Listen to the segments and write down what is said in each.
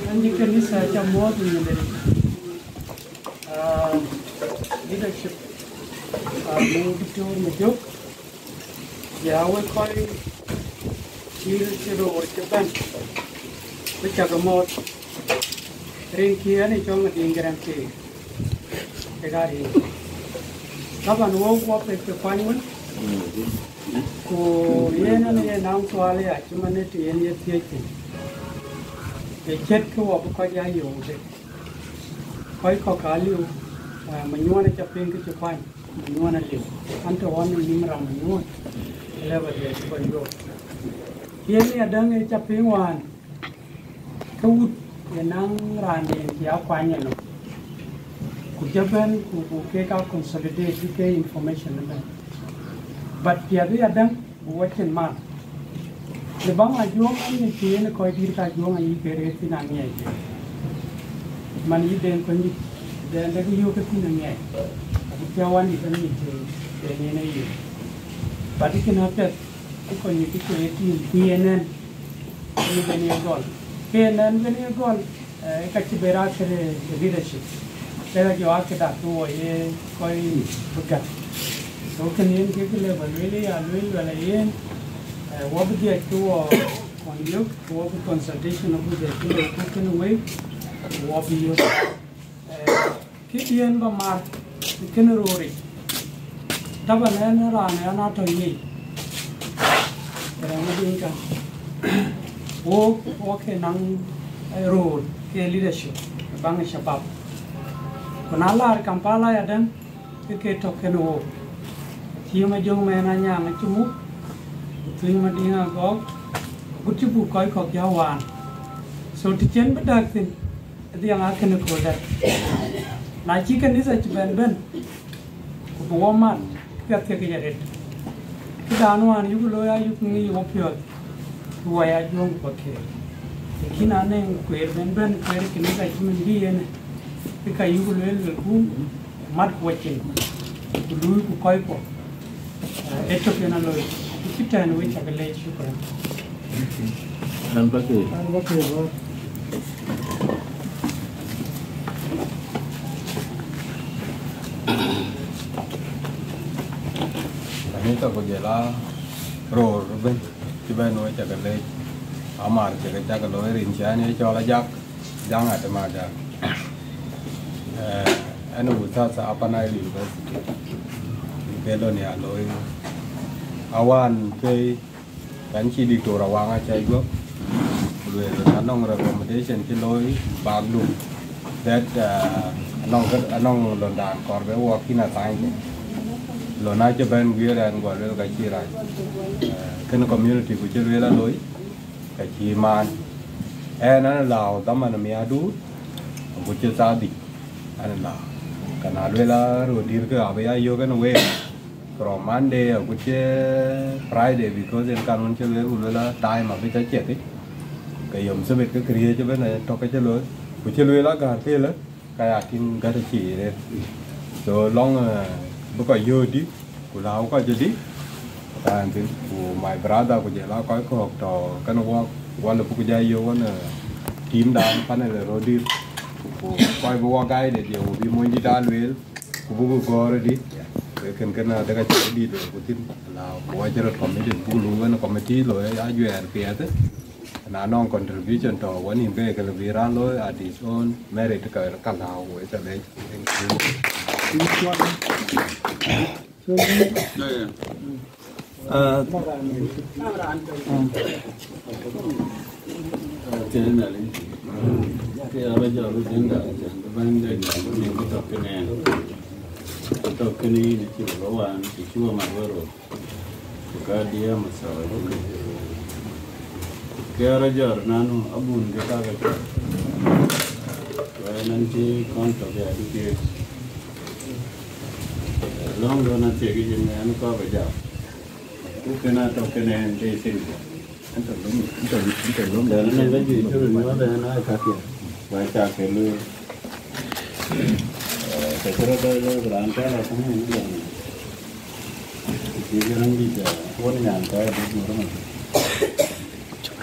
And you can research more than leadership moved to Majuk. Yeah, we call it leadership or Japan. Which are the more Rinky and it's on the Ingram Key. They got it. Kaban woke up at the fine one. Who Yen now to Ali humanity and yet taking. They check to up quite a you. Quite cockaliu, when you want to pink to find, when you want to live. Until one in Nimram, you want 11 days for you. Here, I done a chapping one. Two, the Nang Randi, the Alpine. Could Japan who take out consolidate UK information. But the other done watching man. The Bang I do only see in the Koidika Jong and you get it in a Money then when then let you get in a if you want it in a year. But you cannot get because you create PNN when you go. PNN when you go, Kachibera leadership. There you are that to a coin forget. So can you give a level really and will what would you do on look what the consultation of the taken away? What be your Kidian Bamar, the Kinnery. Tabanan ran out of ye. Walking on a road, a leadership, a Bangishabab. Kunala Kampala Adam, you get talking over. Hima Jong Manana Chumu, Tlimadina Gog, Uchibu Koi Kok Yawan. So to change the dark thing. The young Akan call that. My chicken is a ben. Woman, get it. Down one, you lawyer, you can leave up your who I are young for care. The Kina name, queer Ben, queer can be like human being because you will go mud watching to do Koipo. Etopian lawyer. If you turn which I can let you go. I'm okay. Kita berjalan road, kita nuai cakap leh, amar cakap loh rincian ini jual jak, jangan ada macam. Anu usaha apa nak lihat? Belon ya loh. Awan ke kanci di Torawang aja juga. Lalu anong recommendation ke loh bagus. That anong londan korbe wakina tanya. Lona Japan gear and Guadal Gachira. Can a community which is really low, Gachiman, and allow them and Miadu, which is Adi, and allow. Canadella, Rodirka, Avea Yogan away from Monday, which is Friday, because in Canonchilla time of it a jetty. Kayum Summit creative and talk at the load, which is Villa Garfilla, kayaking got a cheer. So long. Because you did, Kulau jadi, and my brother could allow Koi to kind of walk one of Pukuja one team down panel roadie. Quite walk guided, you will be more detailed will, Kubu already. They can get a deed within allow Wager committee, Pulu and a committee, lawyer, you and Piazza, and a non contribution to one in Vegas Viralo at his own merit to Kalau with a late. Long run and take it in and cover job. Who cannot talk and they say, and then let you do more than I cut here. Why talk a little? The grandpa or something. You can be one and tired of normal.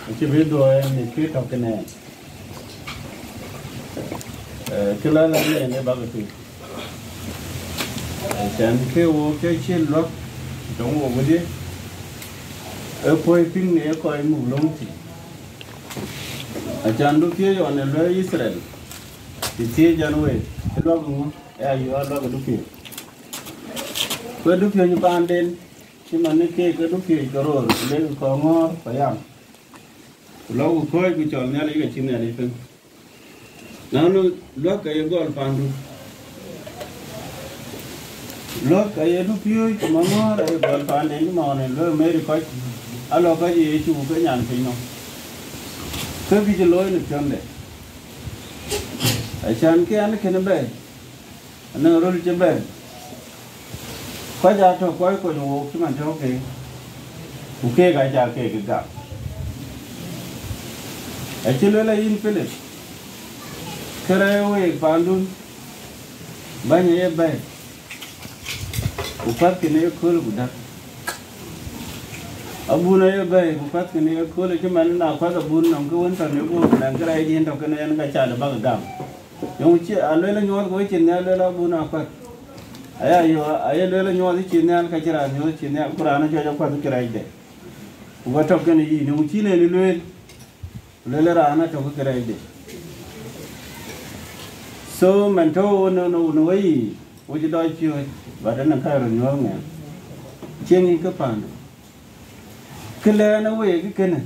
If you will do a kid talking, kila la ne ba ga tu chan ke wo ke chen lo dong wo de poi ping ne ko mu long ti chan du pye yo ne lo Israel ti ti jan we lo mu ya yo lo ga du pye ko du pye ni ban den chi man ne ke ko du pye ko ro le ko ngor pa yam lo ko ko ku chon ne le ga chi ne le pen na no lo ka ye gol pandu lo ka ye du pye ko ngor e gol pande ni mo ne lo me ri ko alo ka ye chu ko nyan pe no ko bi je lo ne chon de a chan ke an ke ne be an ro je be ko ja to ko wo ki man to ke ku ke ga ja ke ga a che lo la yin pele kere we pandun banye ye be upat ke ne ko lu da abuna ye be upat ke ne ko le ke man na kwa ga bun nam ko won ta ne ko na kra ye din to ke ne ga cha da ba ga yo chi a lo la nyol ko chi ne lo la buna kwa aya yo aya lo la nyol chi ne ka kira nyol chi ne qur'ana jo jo kwa kira ide wa to ke ne yi ne chi ne lo le ra na to ko kira ide so man to no wei wo ji doi chi ba da na ka ro nyol ne chen ni ka pan kele na we ki kene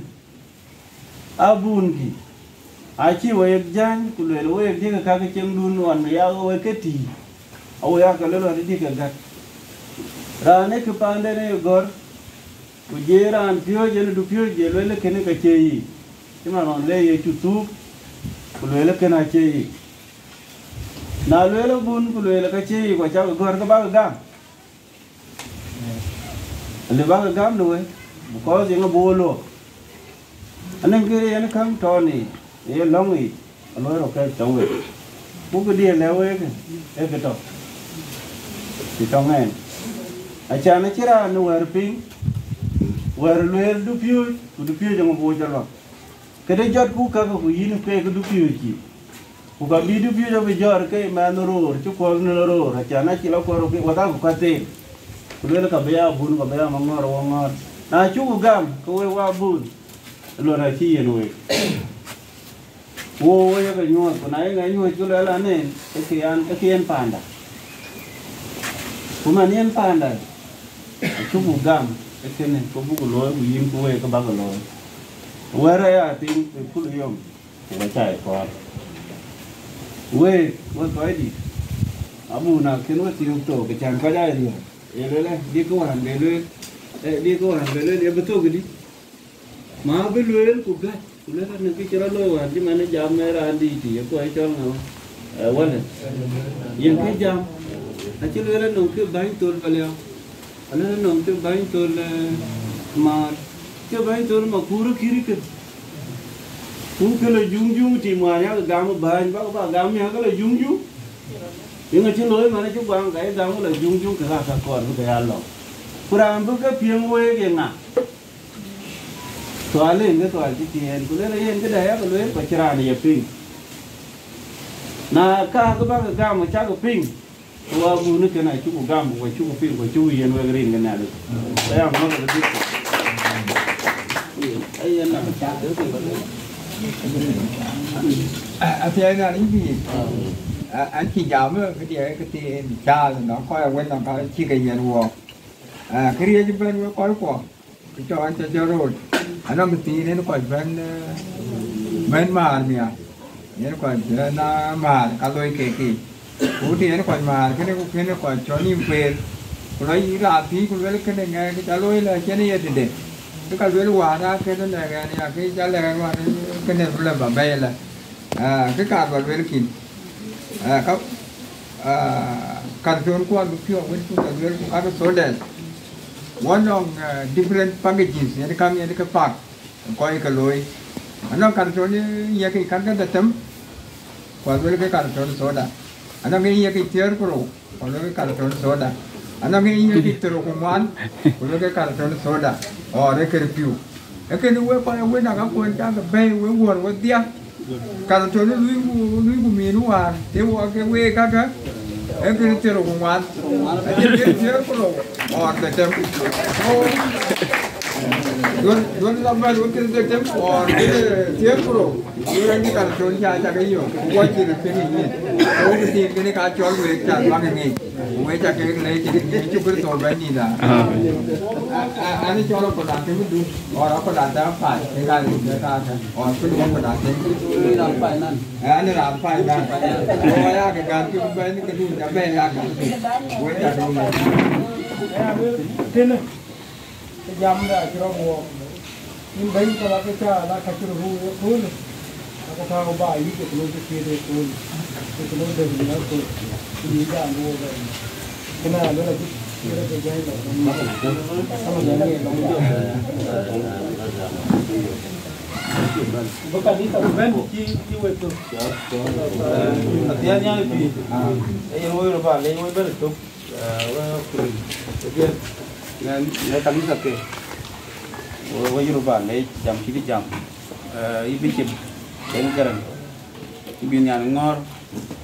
abun ki a chi we jan ku le we di ka ka chen dun wan ya we ke ti o ya ka le lo di ka ga ra ne ka pan de ne gor ku je ran pyo je ne du pyo je le kene ka che yi ti ma non le ye chu tu ku le kena che yi na le bun ku le ka che yi ko cha gor ka ba ga le ba ga no we ko je ngo bo lo anan ke ye ne kam to ni ye long yi lo ro ka chong we bu ku die le we ke e ke to ti to ngen a cha na chira no wer ping wer le du pyo ku du pyo je ngo bo cha lo ke de jot ku ka ku yin pe ku du pyo ki ku ka bi du pyo be jor ke ma no ro chu ko no ro a cha na chi lo ko ro ke wa ta ku ka te ku le ka be ya bun ka be ya ma ngor wa ngor na chu ku gam ko we wa bun lo na chi ye no we wo ye ga nyo ko na ye ga nyo chu le la ne ke an panda ku ma ne an panda chu ku gam ke ne ko bu lo ku yin ku we ka ba lo where ya tin ku yom wa chai ko we ko di abu na ken wa ti to ke chan ka dai ri e le di ko han le di ko han le e beto gidi ma be le ku ga ku le na ke chira lo wa di mane jam me ra di ti ko ai chon na wala yen ke jam a chi le no ke bai tol pale ana no ke bai tol ma ke bai tol ma kuru kiri ke ku ke le jung ti ma ya ga ma ba ga me ga le jung yung chi lối mà nó chú quang cái dao là jung cái cả còn cái ăn lẩu Quran bu cái phiên quê cái ngà toa lên cái toa chỉ tiền cứ lấy lên cái đấy cái lối phải chả này pin na ka cái bác cái gam mà chắc cái pin qua bu nước cái này chú có gam của chú có pin của chú yên về green cái này được đấy là nó là cái gì ấy anh làm chả được thì thì anh là những gì anh chỉ giảm cái gì cái tiền cha nó coi quen làm cái chỉ cái tiền của cái gì chứ bên coi của cho anh cho rồi anh làm cái tiền nó coi bên mà nhỉ nó coi nó mà cái lối cái cú thì nó coi mà cái nó coi cho niềm về lấy là tí cũng lấy cái này nghe cái lối là cái này thì để cái lối hòa ra cái này cái trả lời cái này là bảo vệ là cái cả bảo vệ kín các cartoon ko ang pure when to the other so that one of different packages yani kami yani ka pack ko ay kaloy ano cartoon ya kay kan da tem ko well ka cartoon soda ano ngi ya kay tier ko ko le cartoon soda ano ngi ya kay tero ko man ko le cartoon soda o re ke review e ke ni we pa we na ka ko ta ka be we won we dia Kalau tu lui minuan, dia buat ke we kakak. Aku cerita rumah. Dia kalau oh kita Don lama dua kita tempo, dia kalau orang ni kalau tuan saya cakap iyo, buat cerita ni. Tahu mesti kini kacau we cakap bang ni. We cakap lagi jadi cukup tu ni dah. Ani cakap pada tu tu, orang pada apa? Tinggal di sana. Orang pun pada tu rampai nan. Ani rampai nan. Oh ya ke ganti bukan ni kedua sampai ya kan. We cakap thế này jam dah kira buat ini bayi kalau kita nak kacau hulu aku tahu bayi itu kalau kita hulu itu kalau dah biar tu ini dah buat bayi kena ada lagi kira kerja itu sama jadi bukan ini tak bukan kiwe tu hatiannya lebih yang mau lepas yang mau bertuk jadi Ngai kami sake, wajib rubah, ngai jam kiri jam, ibu cip, dengan ibu nyal ngor,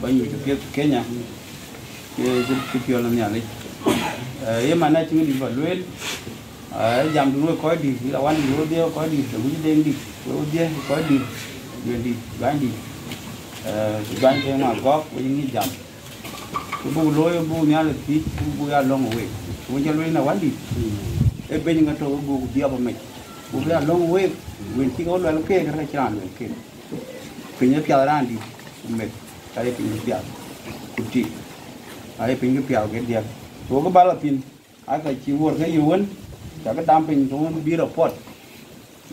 banyak kepiat Kenya, kepiat orang nyal, ia mana cuma di Baluel, jam dulu kau di, lawan dulu dia kau di, sebiji dengdi, dia kau di, gandi, yang agak, ini jam, bu loy bu nyal ti, bu ya long way. Punya luar na wandi, ben yang tu bu dia apa macam, bu dia long way, when kita orang ke kerana jalan ke, punya piaran di, macam, saya punya piar, kuti, saya punya piar ke dia, tu ke balapin, agak ciwar ke yuan, jaga damping tu biar pot,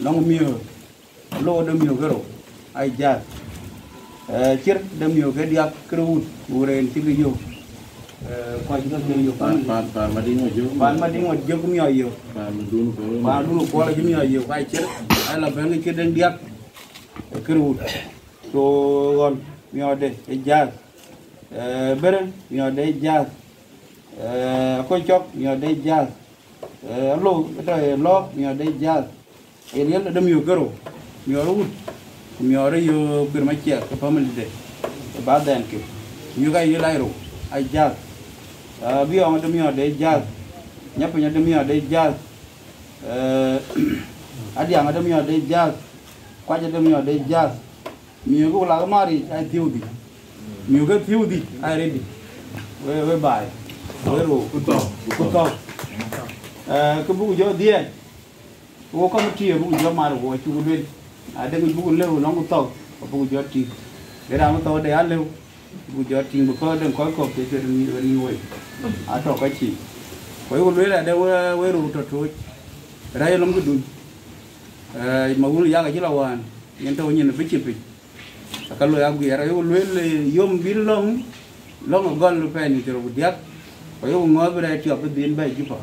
long miu, lo ada miu kero, ajar, cir ada miu ke dia kerut, uren tiga yu. Kau juga jadi pan mading wajib kami ayo. Pan dulu kau lagi kami ayo. Kau cer, ayah bang cer dan dia kerut. So kon kami ada ejaz, beren kami ada ejaz, kocok kami ada ejaz, lo kita lo kami ada ejaz. Ini ada kami kero, kami arut, kami ada yo bermacam ke family deh, badan ke, kami kaya yo lairo, ejaz. Biar ada mian ada jazz, nyapa ada mian ada jazz, ada yang ada mian ada jazz, kau ada mian ada jazz, mian aku lagu mari, saya tiudi, mian aku tiudi, saya ready, we buy, we ro, kuto, kebuku jauh dia, aku kamu tiap buku jauh maru, aku cukup duit, ada buku lewu, orang kuto, buku jauh ti, dia orang kuto dia lewu. Bu jauh tinggal kau dan kau itu ni way, atau kau ci, kau itu ada we rute tu, raya lom kedun, mahu yang aja lawan, yang tahu ni nak pergi. Kalau aku raya we yom bil long gal lupa ni terus dia, kau itu ngau berai tiap दिन baik juga,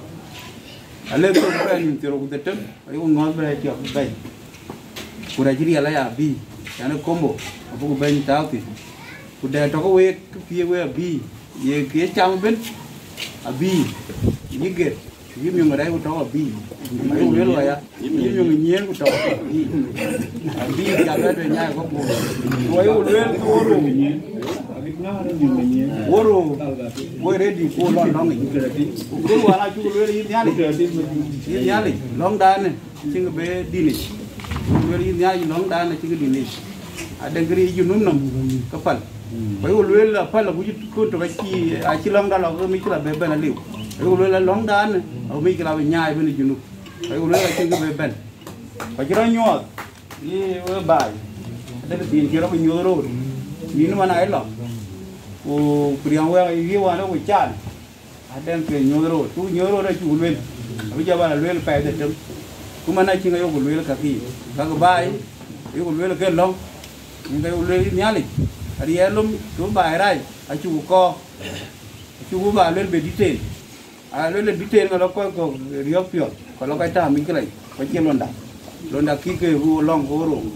alih tu lupa ni terus betul, kau itu ngau berai tiap baik, kurang jadi alay abi, yang combo, aku baik tahu tu. Kuda tu kau we kepia we abi, ye kaya cam ben abi, ni get, ni memang ada kau abi, aku we lo ya, ni memang nyian kau abi jaga tu nyai kau pun, kau we oro, we ready kau long ni, kau wala tu we ni nyali, long dan, cing be dini, we ni long dan cing dini, ada geri junum nam kapal. Bayi ulul apa lah wujud kau tu kaki acilang dah lah kau mikir lah beben aliu. Bayi ulul long dan, kau mikir lah nyai benda jenuh. Bayi ulul cing beben. Pakiran nyuat, ni bay. Ada di kira penyuruh. Ini mana elah? Oh priang wang ini wana ucan. Ada yang penyuruh. Tu nyuruh dah ulul. Tapi jawab ulul pay dah. Ku mana cing ayo ulul kaki. Kau bay, ayo ulul ke long. Ini kau ulul nyali. Hari elom tu bayar, acu ba lel bediten, lel bediten kalau kau riak piot, kalau kau tak mikir lagi, kau londa kike hu long horo,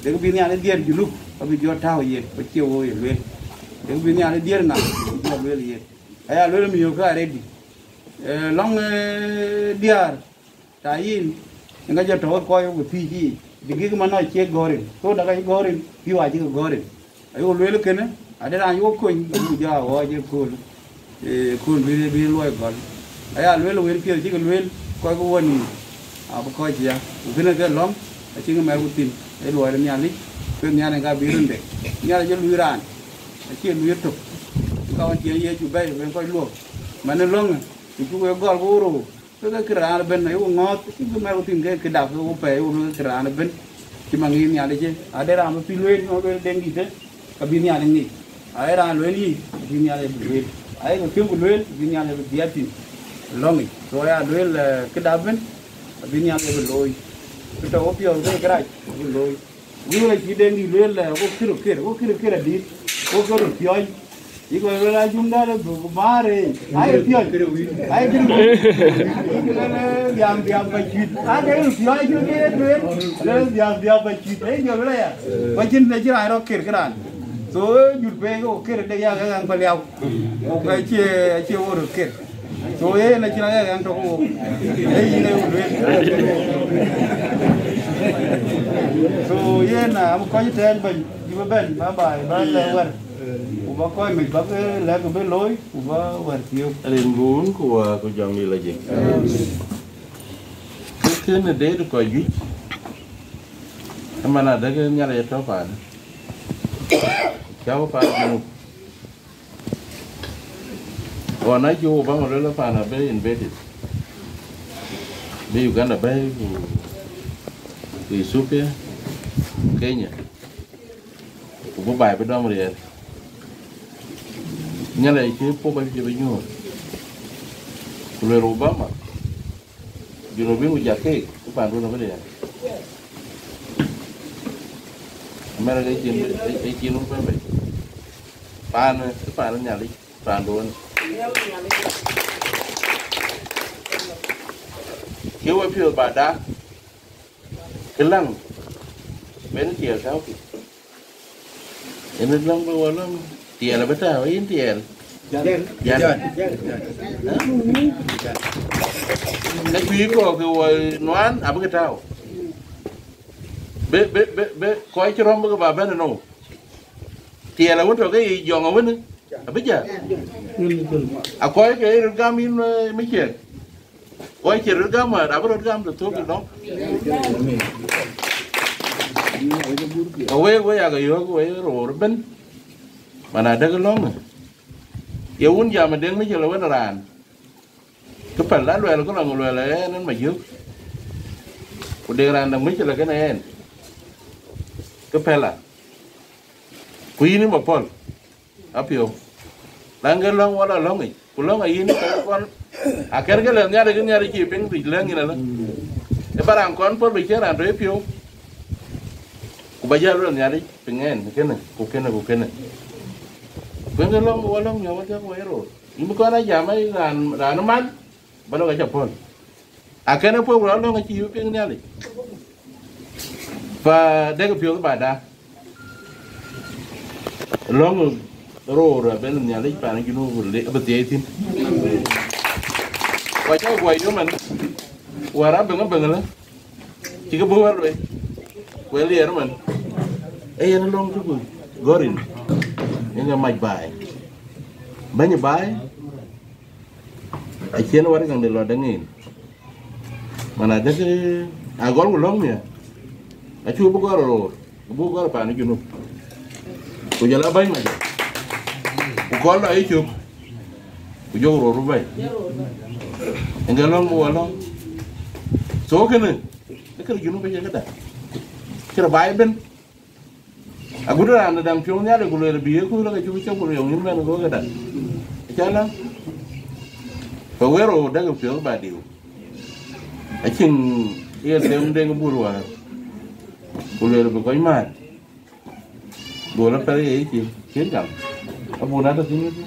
dengan bini ada dia dulu, tapi dia tahu ye, kau oh ye lel, dengan bini ada dia nak, dia lel ye, ayah lel miyoga ready, long dia, tayin, enggak jatuh kau yang berpiji, digi ma no che gorin ko daga gorin piwa ji gorin ayo lwel kene adera yo ko ngi ja o je ko bi loy gol aya lwel wel pio ji lwel ko ko woni abu ko ji ya ubina ga lom a ci ma rutin e lo re nyali ko nyane ga bi runde nyala je luiran a ci lu yeto ka wan ci ye ju bay ben ko lo man long ci ko gol ko ro ko ga kra ben yo ngot ci ma rutin ke da ko pe yo kra ben ci ma ngi nyali je adera ma pi lwel no be dengi te ka bi nyali ni ayera lwel yi bi nyali lwel ay ko fi lwel bi nyali bi yati longi so ya lwel ke da ben bi nyali be loy kita opio ke kra loy ni ci dengi lwel ko kiro di ko pio iko la junda le bu mare ay pio ay kiro diam ba chit ay pio ay kiro le diam ba chit ay yo la ya ba chin ne jira ro kran so jur pe ko de ya ga ang paliaw o ka che wo ro so na chira ga ang to ko ay ne so na am ko ten ba ju ben ba ba le war ba coi mình có cái lá cái lối của vật tiêu lên muốn của dòng này là gì cái này để được coi duy mà là để cái nhà này cháu phải còn nói chú bằng một đứa phải là bé embedded bây giờ là bé thì suốt cái nhỉ của bài bên đó mà để nhà này chứ phố bây giờ bao nhiêu rồi Obama rồi biết một giá cái bạn luôn là cái gì mà là cái chuyện nó phải vậy bạn nó nhà đi bạn luôn thiếu cái phiếu bà đá cái lăng bên kia sao em lăng bao lắm tiền là bắt đầu in tiền cái quý của cái noan à cái trao bé coi cho nó cái bà bên nào tiền là muốn cho cái giòn ở bên à biết chưa à coi cái gam in mấy chuyện coi chỉ gam mà đã bắt gam được thôi cái đó quay à cái yếu quay rồi bên mana ada gelong ya un giờ mình đến mấy giờ là vẫn ràn cái phần lá loài là có là người loài là nó mà dứt của đề ràn đồng mấy giờ là cái này cái phần là quý nó mà phần áp hiệu đang cái lông quá là lông này của lông này ini con à cái lần nha đây chỉ bên bị lên như này đó cái bà làm con phần bị chết làm đấy phiêu của bây giờ luôn nha đi bên nghe cái này của cái này bên cái lông nhiều quá quay rồi nhưng mà con nó giảm ấy là nó mát bắt đầu cái chập phun à cái nó phun đó nó cái chiếu cái này này và đây cái phiếu cái bài đa lông rồi bên nhà lấy bài nó kêu nó lấy bật tiệt tin quay cho quay cho mình quay ra bên đó chỉ có bữa rồi quay liền đó mình ấy nó lông chút rồi gorin những mạch bài mấy nhà bài ở trên nó vẫn còn được là đáng nghìn mà là cái à gón một lông nè ở chua bố có là phải nó chua của giờ là bánh mà của con là ấy chua của vô rồi vậy anh cái lông mua lông số cái này cái chua nó bây giờ cái này cái là bài bên aku dah ada dalam film ni ada gula lebih aku lah cuba yang ni mana gua kata, jalan, powero dah ke film badiu, acing ia dem buruan, gula lebih kau imat, gula peri ini sih kan, abu nada sini tu,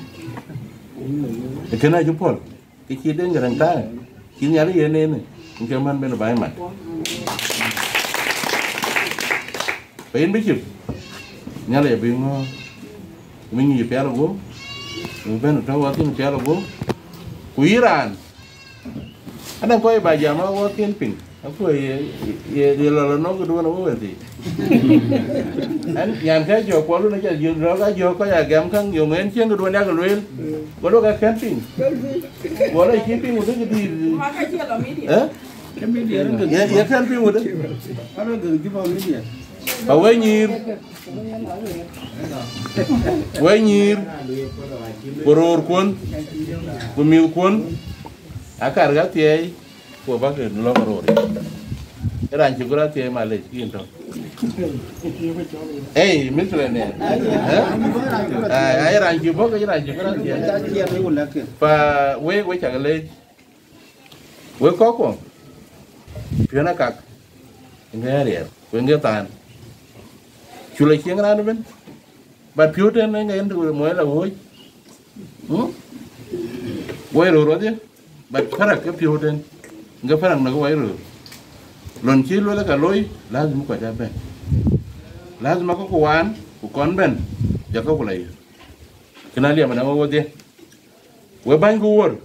kena jupol, kecil dia jarang tahu, kini ada yang ni, mungkin mana benar baik mat, pengen bicu. Nhà này bên mình nhìn phía là gốm, bên trong quá phía là gốm, quý ràn, anh đang coi bài giảng nó có tiên bình, Aku ye lo no ko do no wenti. An yan ka jo ko lu na ja jo ro ga jo ko ya gam kan yo men chen ko do na ko lu. Ko do ga camping. Ko la camping mo de di. Ma ka che lo media. Camping dia ran ya camping mo de. Ana ga di ba media. Ba we nyir poror kun kumil kun akar ga tie ko ba ke lo poror ran ci gura tie male kin to misle ne ay ran ci bo ga ran ci gura tie pa we cha le we ko piona kak ngere we ngetan chule chieng ran ben ba piu ten ngai ndu mo la woi woi ro dia ba khara ke piu ten nga farang na woi ro lon chi lo la ka loi lazim ko ja ben lazim ko wan ku kon ben ja ko lai kana liya mana wo dia we ban ku wor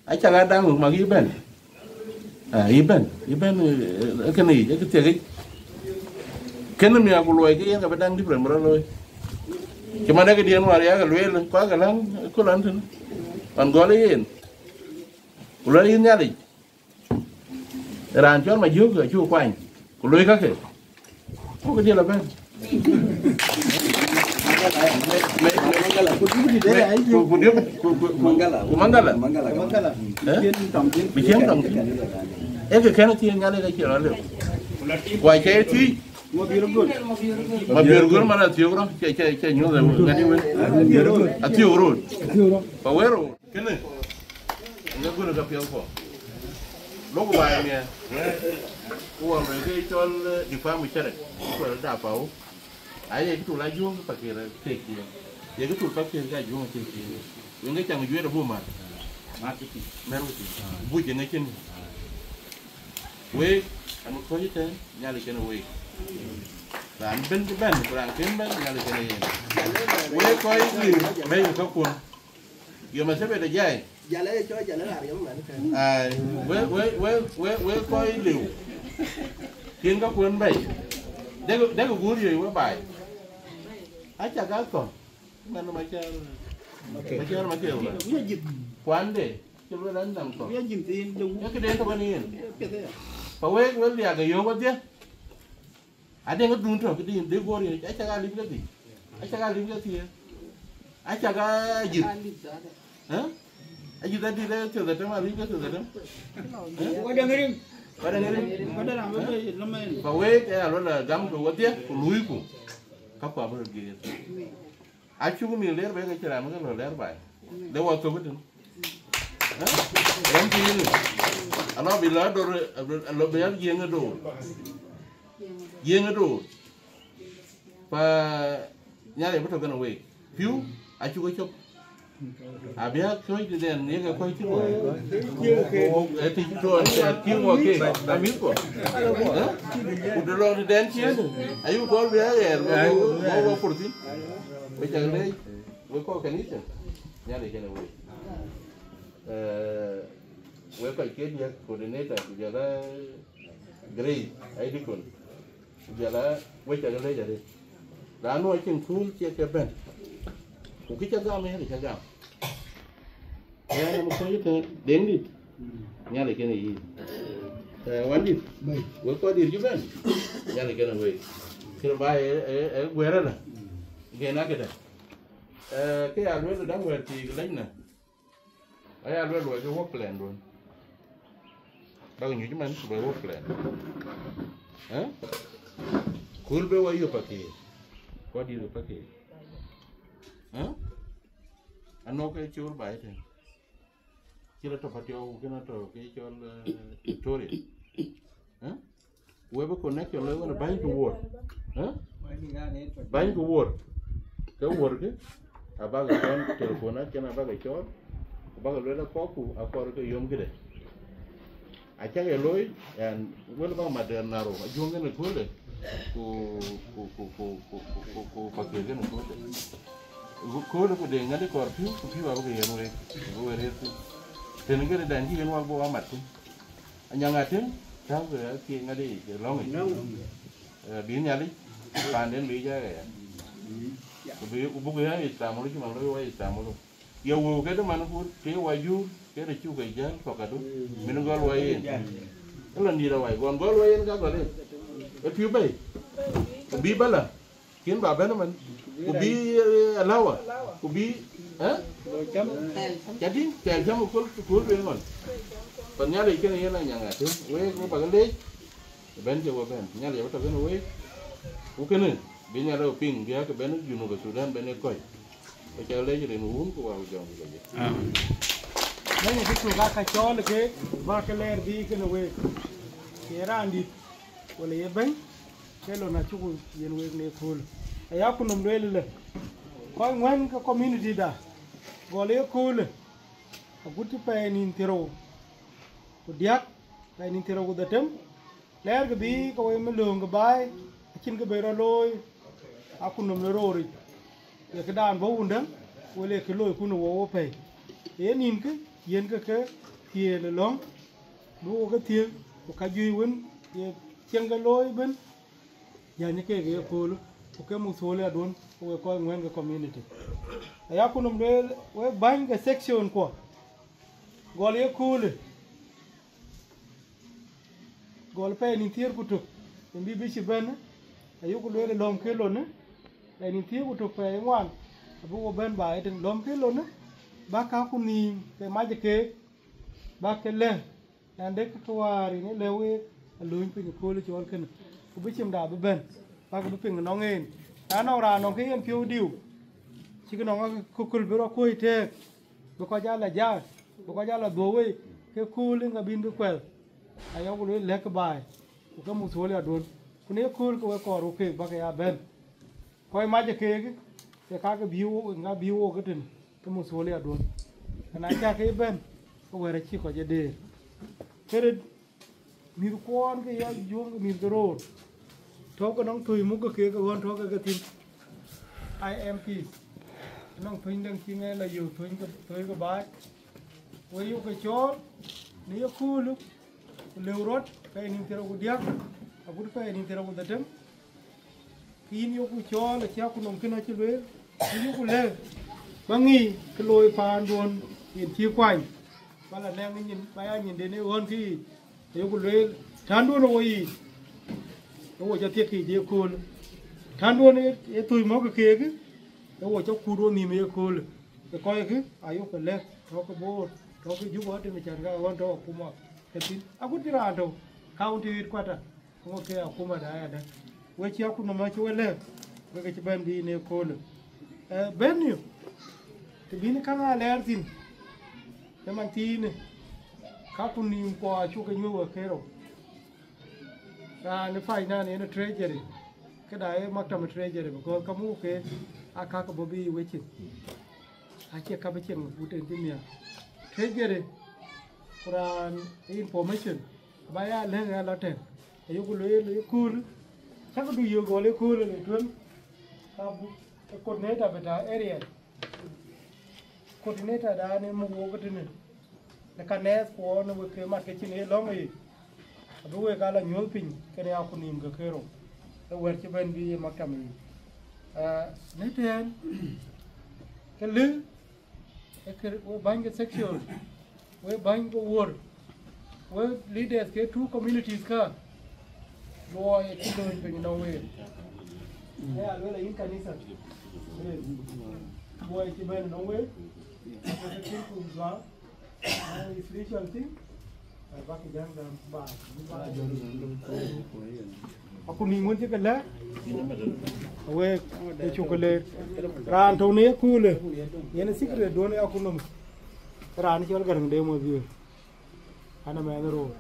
a cha ga dang ma gi ben iben cái này cái tiệc cái nó miệng của loài cái em cái đang đi vào một lối chỉ mà cái điện thoại cái lối lên quá cái lăng có lăng thôi còn gọi lên lối lên nhá đi đàn chó mà dưới cửa chua quanh của lối các kiểu có cái gì là bên mangala bị chiến đồng em cái nó thiên ngay đây cái chuyện đó được quay cái thi mà biểu gương mà là thiếu đó chạy nhiều rồi cái gì vậy thiếu rồi và quên rồi cái này nó cũng là cái phiếu của lúc bài nè uang mereka jual di farm macam itu ada apa? Ayah itu laju pakai tek dia. Dia itu pakai laju macam itu. Yang ni jangan jual dah mah. Marketing, marketing. Buat jangan macam ni. Wei, anu kau je kan, nyali kena wei. Dan ben kurang ben nyali kena ye. Wei kau ini, main kau pun. Dia masih beda jai. Jalan cho jalan hari yang mana kan? Wei kau liu. Kiên các quân bảy, đây có cuốn gì với bài, ai chả các con, mà nó chơi nó kêu là quán để cho nó đánh làm con, cái đen không ăn phải với nhà cái yếu quá chứ, ai đen có đun rồi cái gì để cuốn gì, ai chả cái lim cái gì, ai chả cái gì, hả? Ai gì tadi dia tu dah macam ni tu dah. Kau dah ngirim. Pada làm với lắm và quê cái là nó gắm của tiếc của núi của các quả bờ kia ai chú mình lấy về cái làm cái lấy bài để vào tôi biết được gắm gì nữa nó bị lỡ rồi nó bị giếng cái đồ và nhà này bắt đầu cái nào về phiếu ai chú cái chụp biết khơi thì đèn những cái khơi chứ rồi thì rồi kêu ngồi kia ai biết của udah lo di đèn kia ayo gol biar ya mau purti bây giờ đây với có cái nít nhà này cái này với cái kia dia coordinator dia là grey ai đi con dia là với cái này jadi đã nói chuyện cool chia cái bên cái chắc gạo này thì chắc gạo ya nó có cái đến đi nhà này cái này quán đi với có đi chứ bên nhà này cái này về khi mà ở quê đó nè cái nào cái này cái ăn với đang quê thì lấy nè ấy ăn với rồi cái work plan rồi bao nhiêu chứ mình về work plan hả cool bé vậy yêu pakai có đi được pakai hả anh nói cái chỗ bài thế chỉ là tập phát triển cái nó cái chỗ Victoria hả quay bắt connect cho lấy cái bánh của word hả bánh của word cái word cái ba cái con telephone á cho nên ba cái chỗ ba cái lối nó có cụ cái yom cái đấy chắc cái lối quên bao mà đèn nào rồi dùng cái này cuối rồi cụ phát triển cái này cuối rồi cô nó có để ngay cái cột phiếu vào cái hiện này, cô về đây, thì những cái đèn chỉ hiện qua mặt thôi, anh nhang ngạt thế, sao cái kia ngay đi cái lông này biến nhà đi bàn đến bị ra cái bị bốc cái này làm một cái mà nó quay làm một yêu cái đó mà nó cái quay du cái là chú cái giá hoặc cái đó mình gọi quay cái lần gì đâu vậy còn gọi quay cái gọi đi cái phiếu bay bị bao là kiến bà bé nó mình bị lâu à bị jadi kaya jam ukul ben mon pan nyali kene yela nyanga tu we ko bagal de ben je wo ben nyali wa to ben we u kene bi nyalo ping dia ke ben junu ke sudan ben ko ko cha le je nu un ko wa jong ko je nên là cái số gà cá chó là cái ba cái ler đi cái nào về cái ra đi còn lấy bánh cái lò nào chụp yên về này cool ai áp cùng đôi lên coi ngoan cái community đó gọi lấy cool a good to pay in tiro ko diak pay in tiro ko datem ler cái bi ko em lường cái bài chín cái bề lôi áp cùng rồi cái đàn vô undang coi lấy cái lôi cùng vô pay thế nhìn cái yên cái thìa là lóng đu cái thìa của cái duy vẫn chân cái lối bên giờ như cái cô luôn cái một số là đốn của coi nguyên cái community ai áp cùng với bánh cái section của gọi là cool gọi là phải nín thìa của trục em bị bị bên ai cũng lấy lồng cái lon á lại nín thìa của trục phải ngoan bố bên bài từng lồng cái lon á bác cáo cũng nhìn cái máy cái bác cái lên anh đấy cái qua thì nó leo cái lưới pin cô lấy cho anh cũng biết chim đào bên bên bác cũng biết pin nó nghe nó ra nó cái em phiêu điệu chỉ cái nó cũng cười với nó cười thế bữa qua giá là bố ấy cái cô lên cái pin cái quẹt anh em cũng lấy cái bài cái một số là đồn cái này cô cái cỏ ok bác cái bên coi máy cái cái view cái trên cái một số liệu đồn anh cha cái bên có vẻ là chỉ có gì để cái đấy mình quan cái dùng cái mình cái rồi tháo cái nón thui muốn cái kia cái quan tháo cái tim IMP nón thui đang chỉ nghe là dùng thui cái bài với dùng cái chó nếu khu lúc leo rót cái nín theo cái điác à cũng phải nín theo cái đất đấm khi dùng cái chó là chéo cái nón cái nó chỉ lấy dùng cái leo băng nghi cái lôi phàn đồn hiện chia quanh và là nem nhìn bay nhìn đến đây hơn khi nếu cái lôi thán đồn rồi nó cho tiết khí địa cool thán đồn ấy tôi máu cái kia cái nó cho khu đồn nhìn mấy cool cái coi cái ai cái lek nó cái bố nó cái giúp ở trên cái chân cái con đó cũng mà cái tin à cũng chỉ là đâu county qua ta không có cái cũng mà đã đấy với chiếu cũng nằm ở chỗ lek với cái bên đi này cool bên nhiều thì biến cái nào lẻ tin cái mang tin này cácคุณนิมกว่าช่วยกันอยู่กับเขาในไฟนั่นเนี่ยนะเทรดเจอร์ก็ได้มักทำเทรดเจอร์because kamu ke akak ke bobi wecin aja ka becin buat intinya ทรดเจอร์Quran information bayar leh laten ayo ku le cool chắc có đủ gọi le cool le tuan coordinator beta area coordinator da ne mu cái tin là cái này của nó với cái mặt cái chuyện này lắm rồi, đối cái là nhiều pin cái này aku nim cái kero, rồi về cái bên đi mặc cảm này thế cái lư cái bánh cái section, với bánh cái word, với leaders cái two communities cả, rồi cái đôi cái như nào vậy, này là incarnation, rồi cái bên nào vậy, cái chuyện cũng rõ. Spiritual thing, baki jangan bah. Aku ni mun je kala. We de chocolate. Ran thau ne ku le. Yene secret do ne aku nom. Ran chol garang de mo bi. Ana me ro.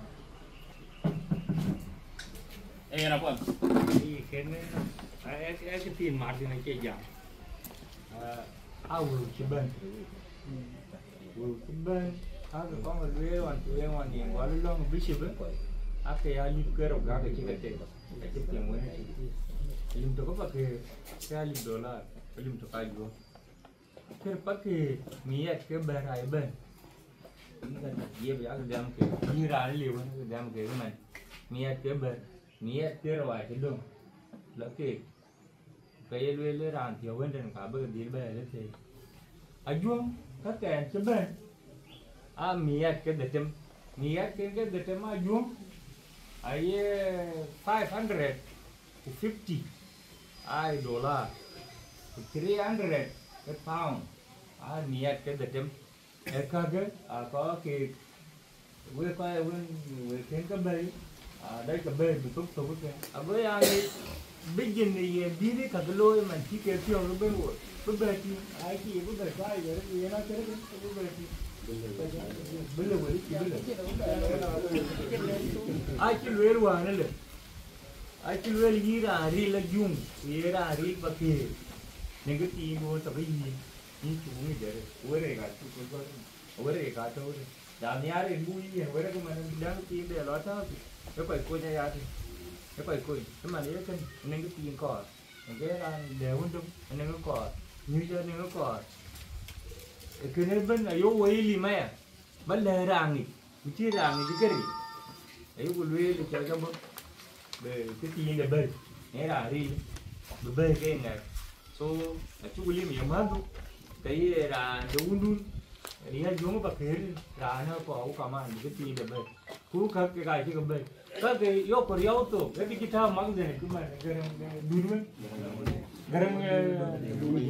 Na pon. I ken cái tin mar din ke ja. Au chi ban. Ben, aku kau melihat wan tu yang wan yang walau long bersih ben, aku ya lip kerap gak kecil, kecil yang mana, lim tu apa ke, saya lip $, lim tu kayu, kerap ke miat ke berai ben, ini kan dia biar jam ke, ni rali lewan jam ke mana, mía cái bờ mía cái rồi cái đường lỡ cái lưỡi ràn thiếu hơn trên cả bờ đi bờ đấy thì ở vuông các cái bờ mía cái để chấm mía cái để chấm vuông ấy 550 $300 cái pound mía cái để chấm cái có cái với cái bê đây cái bê bị tụt cái với ai bây giờ này đi đấy cả cái lối mà chỉ cái phiếu nó bên ngoài bên bê thì ai thì bên bê sai rồi thì nó cái bên bê thì bên lối thì bên ai chỉ lối rồi nên là ai chỉ lối gì ra đi là dùng gì ra đi bạc kì những cái gì mua tập cái gì như chúng mình vậy với này cả chúng với này cả thôi làm nhà thì mua gì với cái mà đang tiền để lo cho cái phải coi nhà thì cái phải coi cái mà đấy cái nên cái tiền cỏ cái là để hơn đúng nên cái cỏ như cho nên cái cỏ cái này bên là yếu ấy li mày bên là ràng này chỉ ràng này cái gì ấy của lui để cho bớt về cái tiền để bơi nghe là đi bơi cái này số chú li miệng hết luôn cái là đúng luôn đi hết xuống bậc thế là nó có cả mà cái tiền để bơi cú khắc cái gì cũng bơi cái yếu của yếu tổ cái cái thao mang gì này cứ mà garang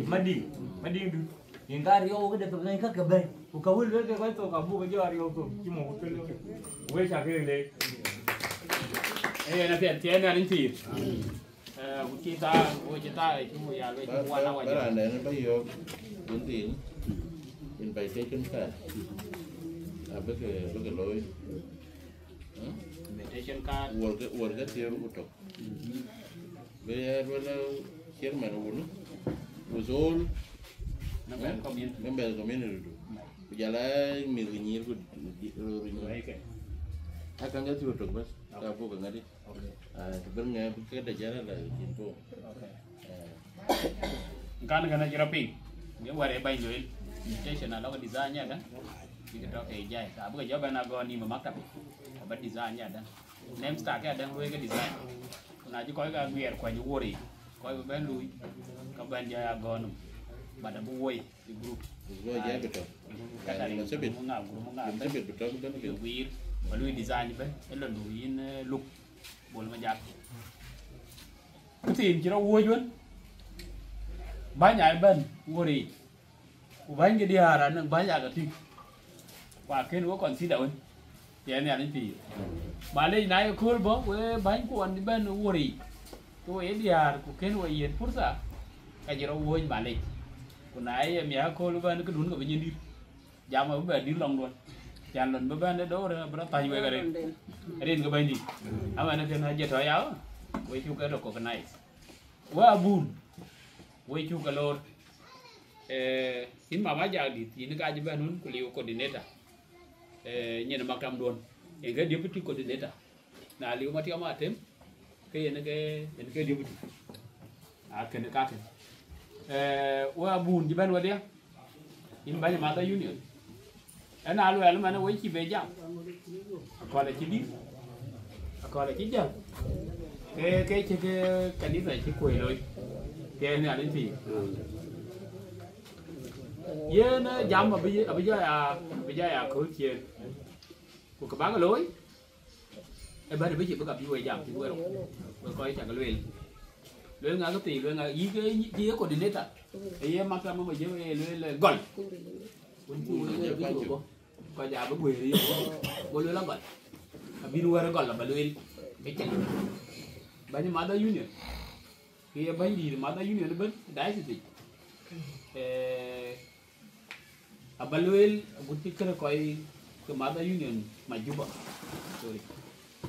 mandi du những cái yếu cái để tôi cái bơi cú câu cái tổ cả bu cái giờ yếu tổ chỉ một cái quay sang cái này là tiền tiền là đến tiền kita cuma ya lo cuma lawan đó là để nó bây giờ muốn tiền mình phải chơi chân cả bất cái lối meditation card uốn cái tiêu của trục bây giờ là khiến mà nó uốn rồi nó bền có miếng rồi bây giờ là mình cái nhiều rồi akan cái tiêu trục bớt ta vô cái đi bên nghe cái đại gia là chuyện vô kan jeraping dia ware bay joil meditation ala ko design nya dan kita ke jai ta bu jawaban ago ni mamaktab ba design nya dan name stack ya dan we ke design na ji ko ga wier ko ji wori ko ben lui ka ban ja ago no bada bu woy di group rồi giá betul kata ni sebit sebit betul betul wir ba lui design ben elo lui in look bol ma jak cái tiền chỉ nó vui chứ bán nhảy bên mua đi bán cái đi hà là nó bán nhảy cả thì và cái nó còn xí đậu thì anh em thì mà đây này khơi bó với bán quần đi bên mua đi tôi ấy đi hà của cái nó yên phút sa cái gì nó vui mà đây của nãy mẹ khơi bên cái đun của bên đi giảm ở bên đi lòng luôn chàng lần bên đó đó nó tay về cái đấy đến cái bên đi ama nó cái này giờ thoại áo với chú cái đồ của cái này quá buồn với chú cái lô in mà bây giờ thì nó cái gì bênนู้นcủa liu coordinator như là mặc trầm luôn những cái deputy coordinator là liu mà theo mà thêm cái deputy cái này cái quá buồn gì bên ngoài đấy in bây giờ mà ta union anh nào luôn mà nó với chị về nhau còn là chị đi còn là chị chưa cái đi này chỉ quỳ rồi cái này đến thì với nó giảm mà bây giờ khối tiền của các bác cái lối em bây giờ chị gặp vui giảm thì vui rồi coi chẳng cái luyện ngã cái tiền luyện ngã ý cái của đến đấy ta thì em mặc ra mà bây giờ luyện gọi coi nhà với quỳ đi bố luyện lắm gọi video nó gọi là bà luyện cái chân bao nhiêu mata union khi bao nhiêu mata union nó bên đáy gì abaluel buti kena coi cái mata union mà giúp rồi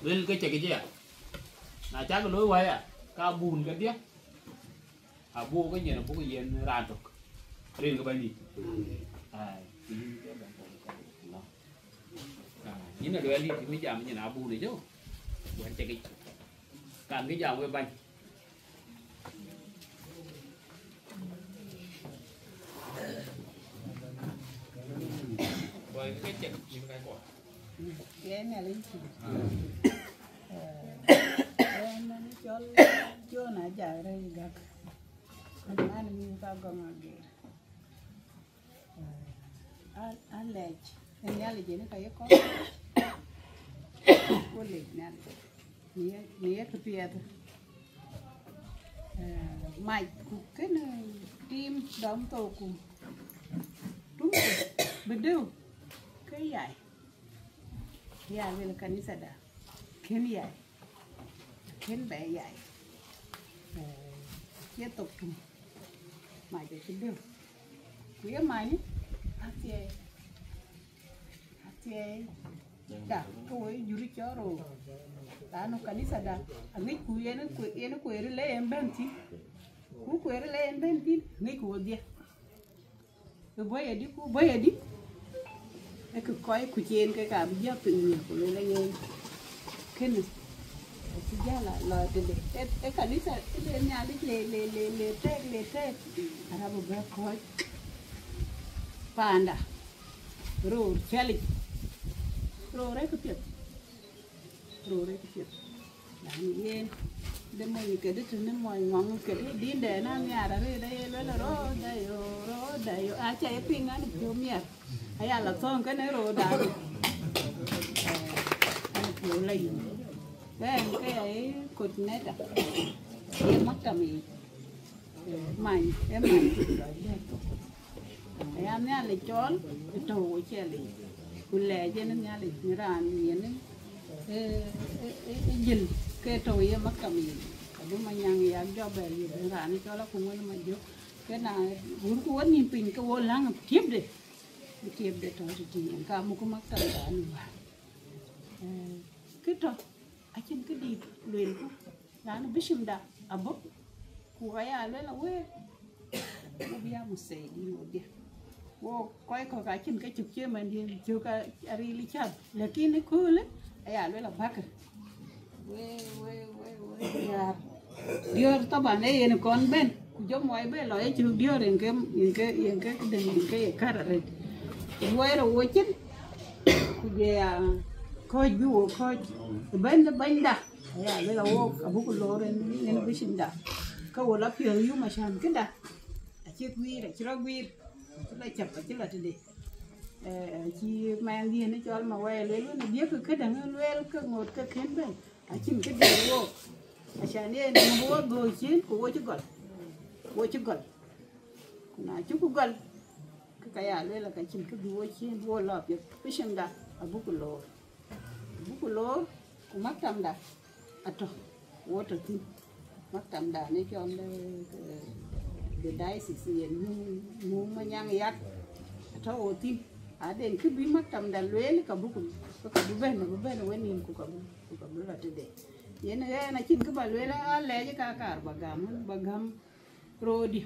lên cái chạy cái gì à là chắc cái lối quay à cao bùn cái tiếc bu cái gì nó bu cái gì ra được lên cái bên gì những là đôi đi thì mới giảm như nào bu này chứ buồn chạy cái càng cái dòng với bánh rồi cái chật những cái quả cái này lên Nên cho nãy giờ đây gặp anh mình ta còn ở đây anh lệ anh nhà lệ gì nó cái có lệ nè nè cái bia thôi mày cái này tim đóng tổ cùng đúng rồi bên đâu cái dài dài về là kanisa đã khen dài khen bé dài chia tục mày để cái đâu quý mày nhé hati đã tôi yuri choro đã nó kanisa đã anh ấy quên lấy em bên tí cú quên lấy em bên tí ngay cú đi rồi bây giờ đi cái cứ coi cú trên cái cả bây giờ tự nhiên của lấy lấy cái này cái giá là để cái kanisa cái nhà le tre ara bộ bé coi panda rồi chali rồi cái tiệt làm yên để mọi cái đứa chúng mọi ngon cái đi để nó nhà đây là rồi đây à chạy pin anh thiếu miệt hay là xong cái này rồi đã anh thiếu lấy cái ấy cột nét à em mắc cả mình mày em nha lấy chón cái trâu che lấy cùi lẻ cho nên nha lấy người ta miếng dìn cái trâu em mắc cả mình đúng mà nhà người ăn cho bè gì người ta cho nó cùng với mà giúp cái nào muốn cuốn nhìn pin cái vô lăng tiếp để trâu thì cả một cái mắc cả cả cái trâu anh trên cái đi luyện cũng là nó biết xem đã à bốc cô gái à lấy là quê nó bây giờ một sợi đi một đi wo coi có cái trên cái chụp chia mình đi chụp cái ari li chặt lekin nó cool ấy à lấy là bạc quê ya điều tao bảo này nó con bên giống mọi bên loại chụp điều đến cái đừng cái cả rồi quê rồi quê chết về coi du coi bên đã ya lấy là wo abu ko lore nên biết xin đã câu là phiền yêu mà sang cái đã chiếc quy là chiếc quy lại chập cái là thế chi mang đi nó cho mà quay lấy nó biết cái đằng nó cái ngột cái kén bên chim cái gì vô sáng nay nó mua đồ chín của chú gật là chú cũng gật cái à đây là cái chim cái đồ chín vô lọp việc biết xem đã abu ko lô cũng mắc trăm đã atau water tin maktam dah ni kau the diocese yang mu menyangyak atau tin ada yang kebi maktam dah luel kabuku kabuben wenin ku kabu la tede yen na chin ka baluela leje kakar bagam rodi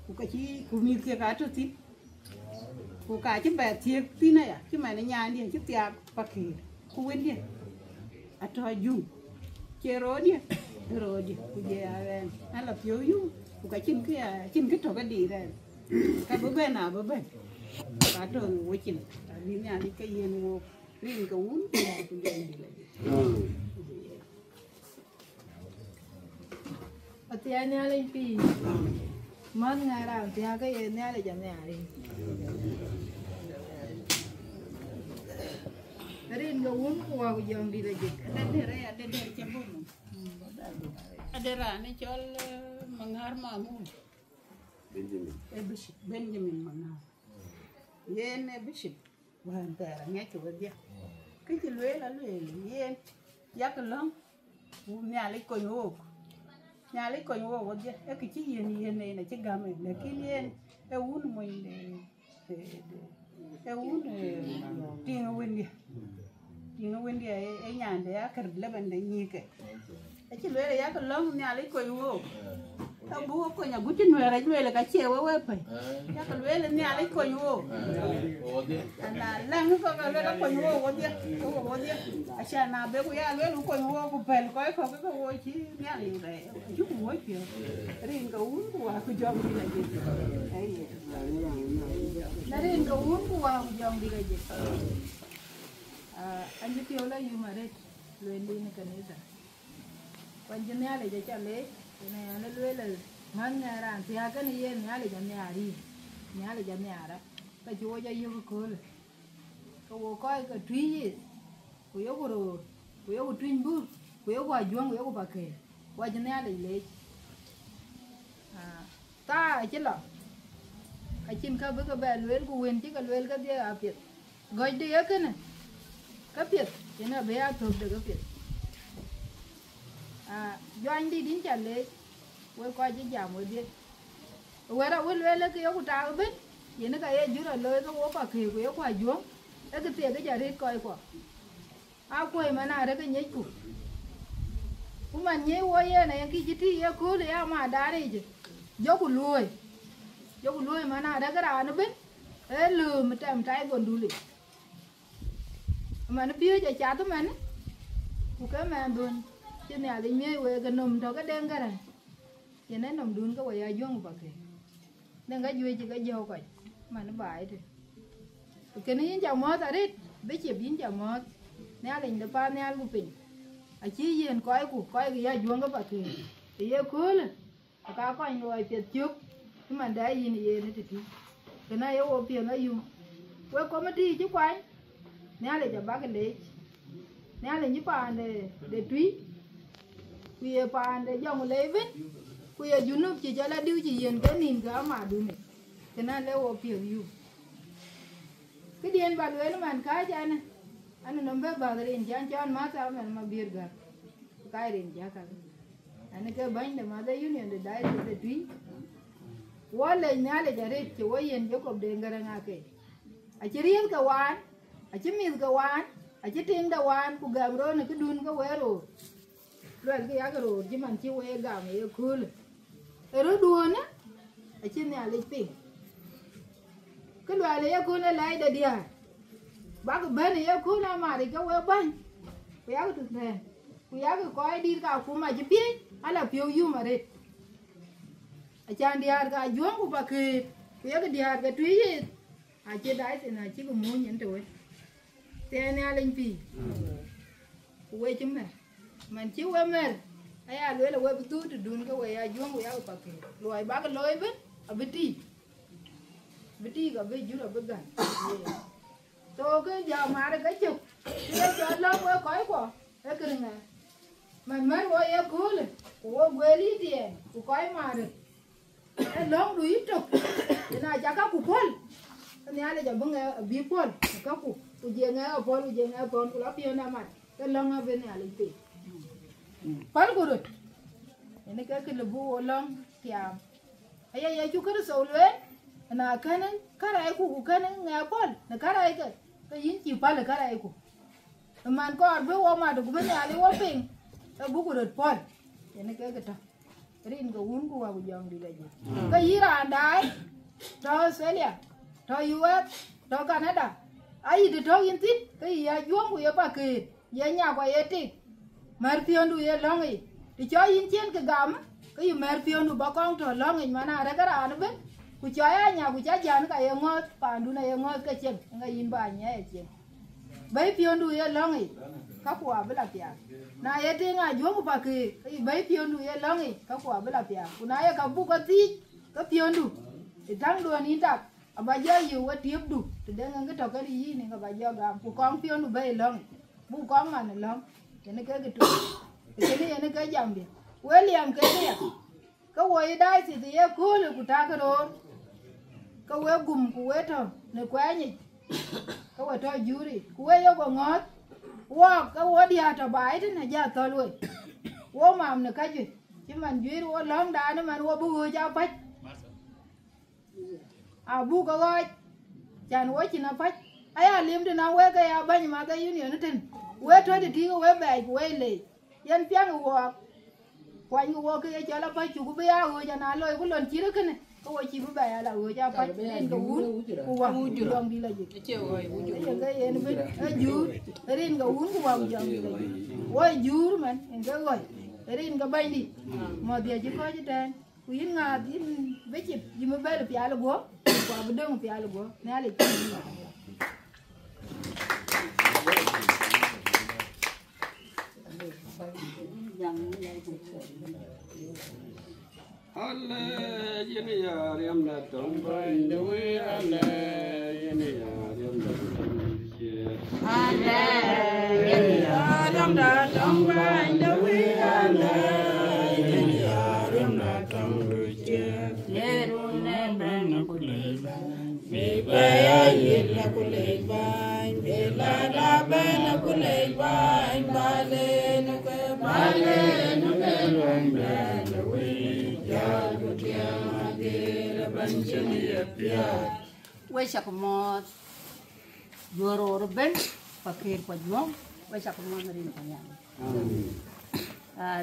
ku ka chi ku mi ke ka to tin ku ka chi ba thiek tin ya chi ma nya ni chi tia pakir ku wen dia atau jung rodi kuje awen ala pioyu ka chin cái to ka di ra ka beben ka to wichin ni nya ni ka yen wo rin ka un ku je di le atiane ale pi man ngara tia ka yen ale jam ne ari rin ga un ku wa jong di le ada cembung ada rani col menghar mamu Benjamin menghar yen bishop wan tera ngeke wadia cái lue là lue yen yak long nhà lấy coi ngô wadia cái yen này là cái gam này lakin yen un mình un tiếng nguyên dia nhà để akar leban để nhị cái chỉ lue là yak long nhà lấy coi ngô tao bố coi nhà bút chân lue là cái chèo quá phải yak lue là nhà lấy coi ngô là lang có cái lue là coi ngô wadia acha na be ya lue coi ngô của pel coi có cái ngô chỉ nhà lấy đấy chút muối kìa riêng cái uống của aku jom đi lagi là riêng cái uống của aku jom đi lagi Anh chỉ tiêu là yêu mà đấy luyện đi này cái này ra quan trọng là để cho lấy cái này nó luyện là ngon nhà làm thì cái này nhà là nhà đi nhà là nhà đó cái chỗ cho yêu cái rồi cái vô coi cái truy gì cái yêu rồi cái yêu truy bút cái yêu qua juang cái yêu qua kề quan trọng là lấy ta chỉ là cái chim cái bữa cái bè luyện của huyền chứ cái luyện cái gì à biết gọi đi cái này cái biết cho nên bé thuộc được cái biết do anh đi đến chợ lệ quay qua chỉ giảm một đi quay ra quay luyện cái áo trà cái biết vậy nó cái dưới là lơi cái áo bạc khỉ cái áo khoai vuông cái tiền cái chợ đi coi qua áo quay mà nào đấy cái nhảy cũ cũng mà nhảy quay này cái chỉ thi cố để mà đá đi chứ dốc lùi mà nào đấy cái đá nó biết đấy lừa mà trái còn đủ lịch mà nó phía cho cha tụi mình cái mà buồn trên nhà thì nghe về cái nồng thôi cái đen cái này cho nên nồng đun cái quầy vuông bạc kì nên cái duy chỉ cái dâu coi mà nó bại thì cái này chào mót à đấy biết chụp dính chào mót nè linh được ba nè của mình chỉ riêng coi cái vuông cái bạc kì thì yêu cool cả coi người việt trước nhưng mà để gì này nó thì cái này yêu tiền nó yêu quay có mất đi chứ quay nè là cho bác cái đấy nè là như bạn để truy quy bạn để dòng lấy vết quy junub chỉ cho là điều chỉ hiện cái nhìn cái mà đúng này cái này là ô phiền yêu cái điện bà lưới nó màn cá cho anh nó bé bà cái điện cho anh mát sao mà biết cả cái điện cho cả anh cái bánh để mà đây union để đại để truy quá lên nè là cho đấy chỉ quay hiện cho cột điện cái này cái chỉ riêng cái quan chỉ mình cái quan chỉ tiếng cái quan của gam rồi này cái đun cái quế rồi cái ác rồi chứ mình chỉ quế gam này cool rồi đun á chỉ này lấy pin cái loại này cool này lại để đi à bác cái bên này cool nào mà thì cái quế bánh cái ác thực thế cái ác cái coi đi cả cũng mà chỉ biết hay là phiêu du mà đấy chẳng đi ăn cái vuông của bà kia cái đi ăn cái truy gì chỉ đại thì là chỉ có muốn nhận rồi thế này lên phi quay chúng này mình chiếu quay mệt ai lưỡi là quay bút từ đun cái quay vuông quay áo bạc loại bác cái lối biết ở bên tí cái bên dưới là bên gần tôi cái giờ mà cái chụp cái chợ lớn quay cõi quả cái này mình mới quay áo cũ này của quay lý tiền của cõi mà được cái lớn đuôi chụp cái này chắc các cụ phun cái này là giờ bưng bị phun các cụ uje nga phun của lapio na mặt cái lông bên này lên tì phun của rồi này cái lebu lông tiam ai chú cái sầu luyện na cái này cái này của cái này nga phun na cái này cái yến chịu phun là cái này của mình có ăn với ô mà được bên nhà đi uống pin cái bút của rồi phun này cái đó cái này cái uống của vào dòng đi là gì cái gì là đái rồi Australia rồi US rồi Canada ai đi thôi yên tít cái gì vuông của bà kì giờ nhà của ấy thì merpion đuôi long ấy thì cho yên trên cái gam cái gì merpion đuôi bà con thôi long ấy mà nào đấy cái nào nó biết của cho ai nhà của cha già nó cái ngót bàn đuôi này ngót cái chân cái yên bà nhé chân bấy pion đuôi long ấy các quả với là tiền này ấy thì ngay vuông của bà kì cái gì bấy pion đuôi long ấy các quả với là tiền của này các bu cái gì cái pion đuôi thì thằng đuôi ní đặt bà giờ yêu cái tiếp đủ thì để cái trò cái gì này bà giờ làm của con phiêu nó bay lông bu con mà nó lông thì nó cái trò cái này nó cái dòng đi William cái này cái quay đây thì cô là của ta cái đó cái quay gùm của quay thôi nó quay nhỉ cái quay thôi dữ đi quay yêu còn ngót wow cái quay đi hạt bài thế này giờ tôi luôn wow mà nó cái gì chứ mình duy wow lông đá nó mà wow bu cho bách bu cái gọi chàng quay chỉ nó phát ai liêm thì nó quay cái bao nhiêu mà cái union nó tin quay thôi thì thi quay về quay lì dân phiang của quay của cái cho nó phải chủ của bây giờ rồi cho nó lôi cái lần chỉ đó cái này cái chỉ với về là rồi cho phải lên cái uống của đường đi là gì cái nó biết dừa cái lên cái uống của đường đi là gì quay dừa mà cái rồi cái lên cái bay đi mà giờ chỉ có chứ trên Quyến Nga thì với chị mới về là phía là bố quả bên đông phía là bố nè là yang lai tu alle yene ya riam na tong bai de we alle yene ya riam na alle yene ya riam na tong bai de we alle yene ya riam na tong che ye ru ne ban ku le me ba ya ye la ku le ba me la la ba na ku le ba le na ke ba le na ke long ba de we Wai sakumot Duro ben Pakir kwa juang Wai sakumot merin kanyang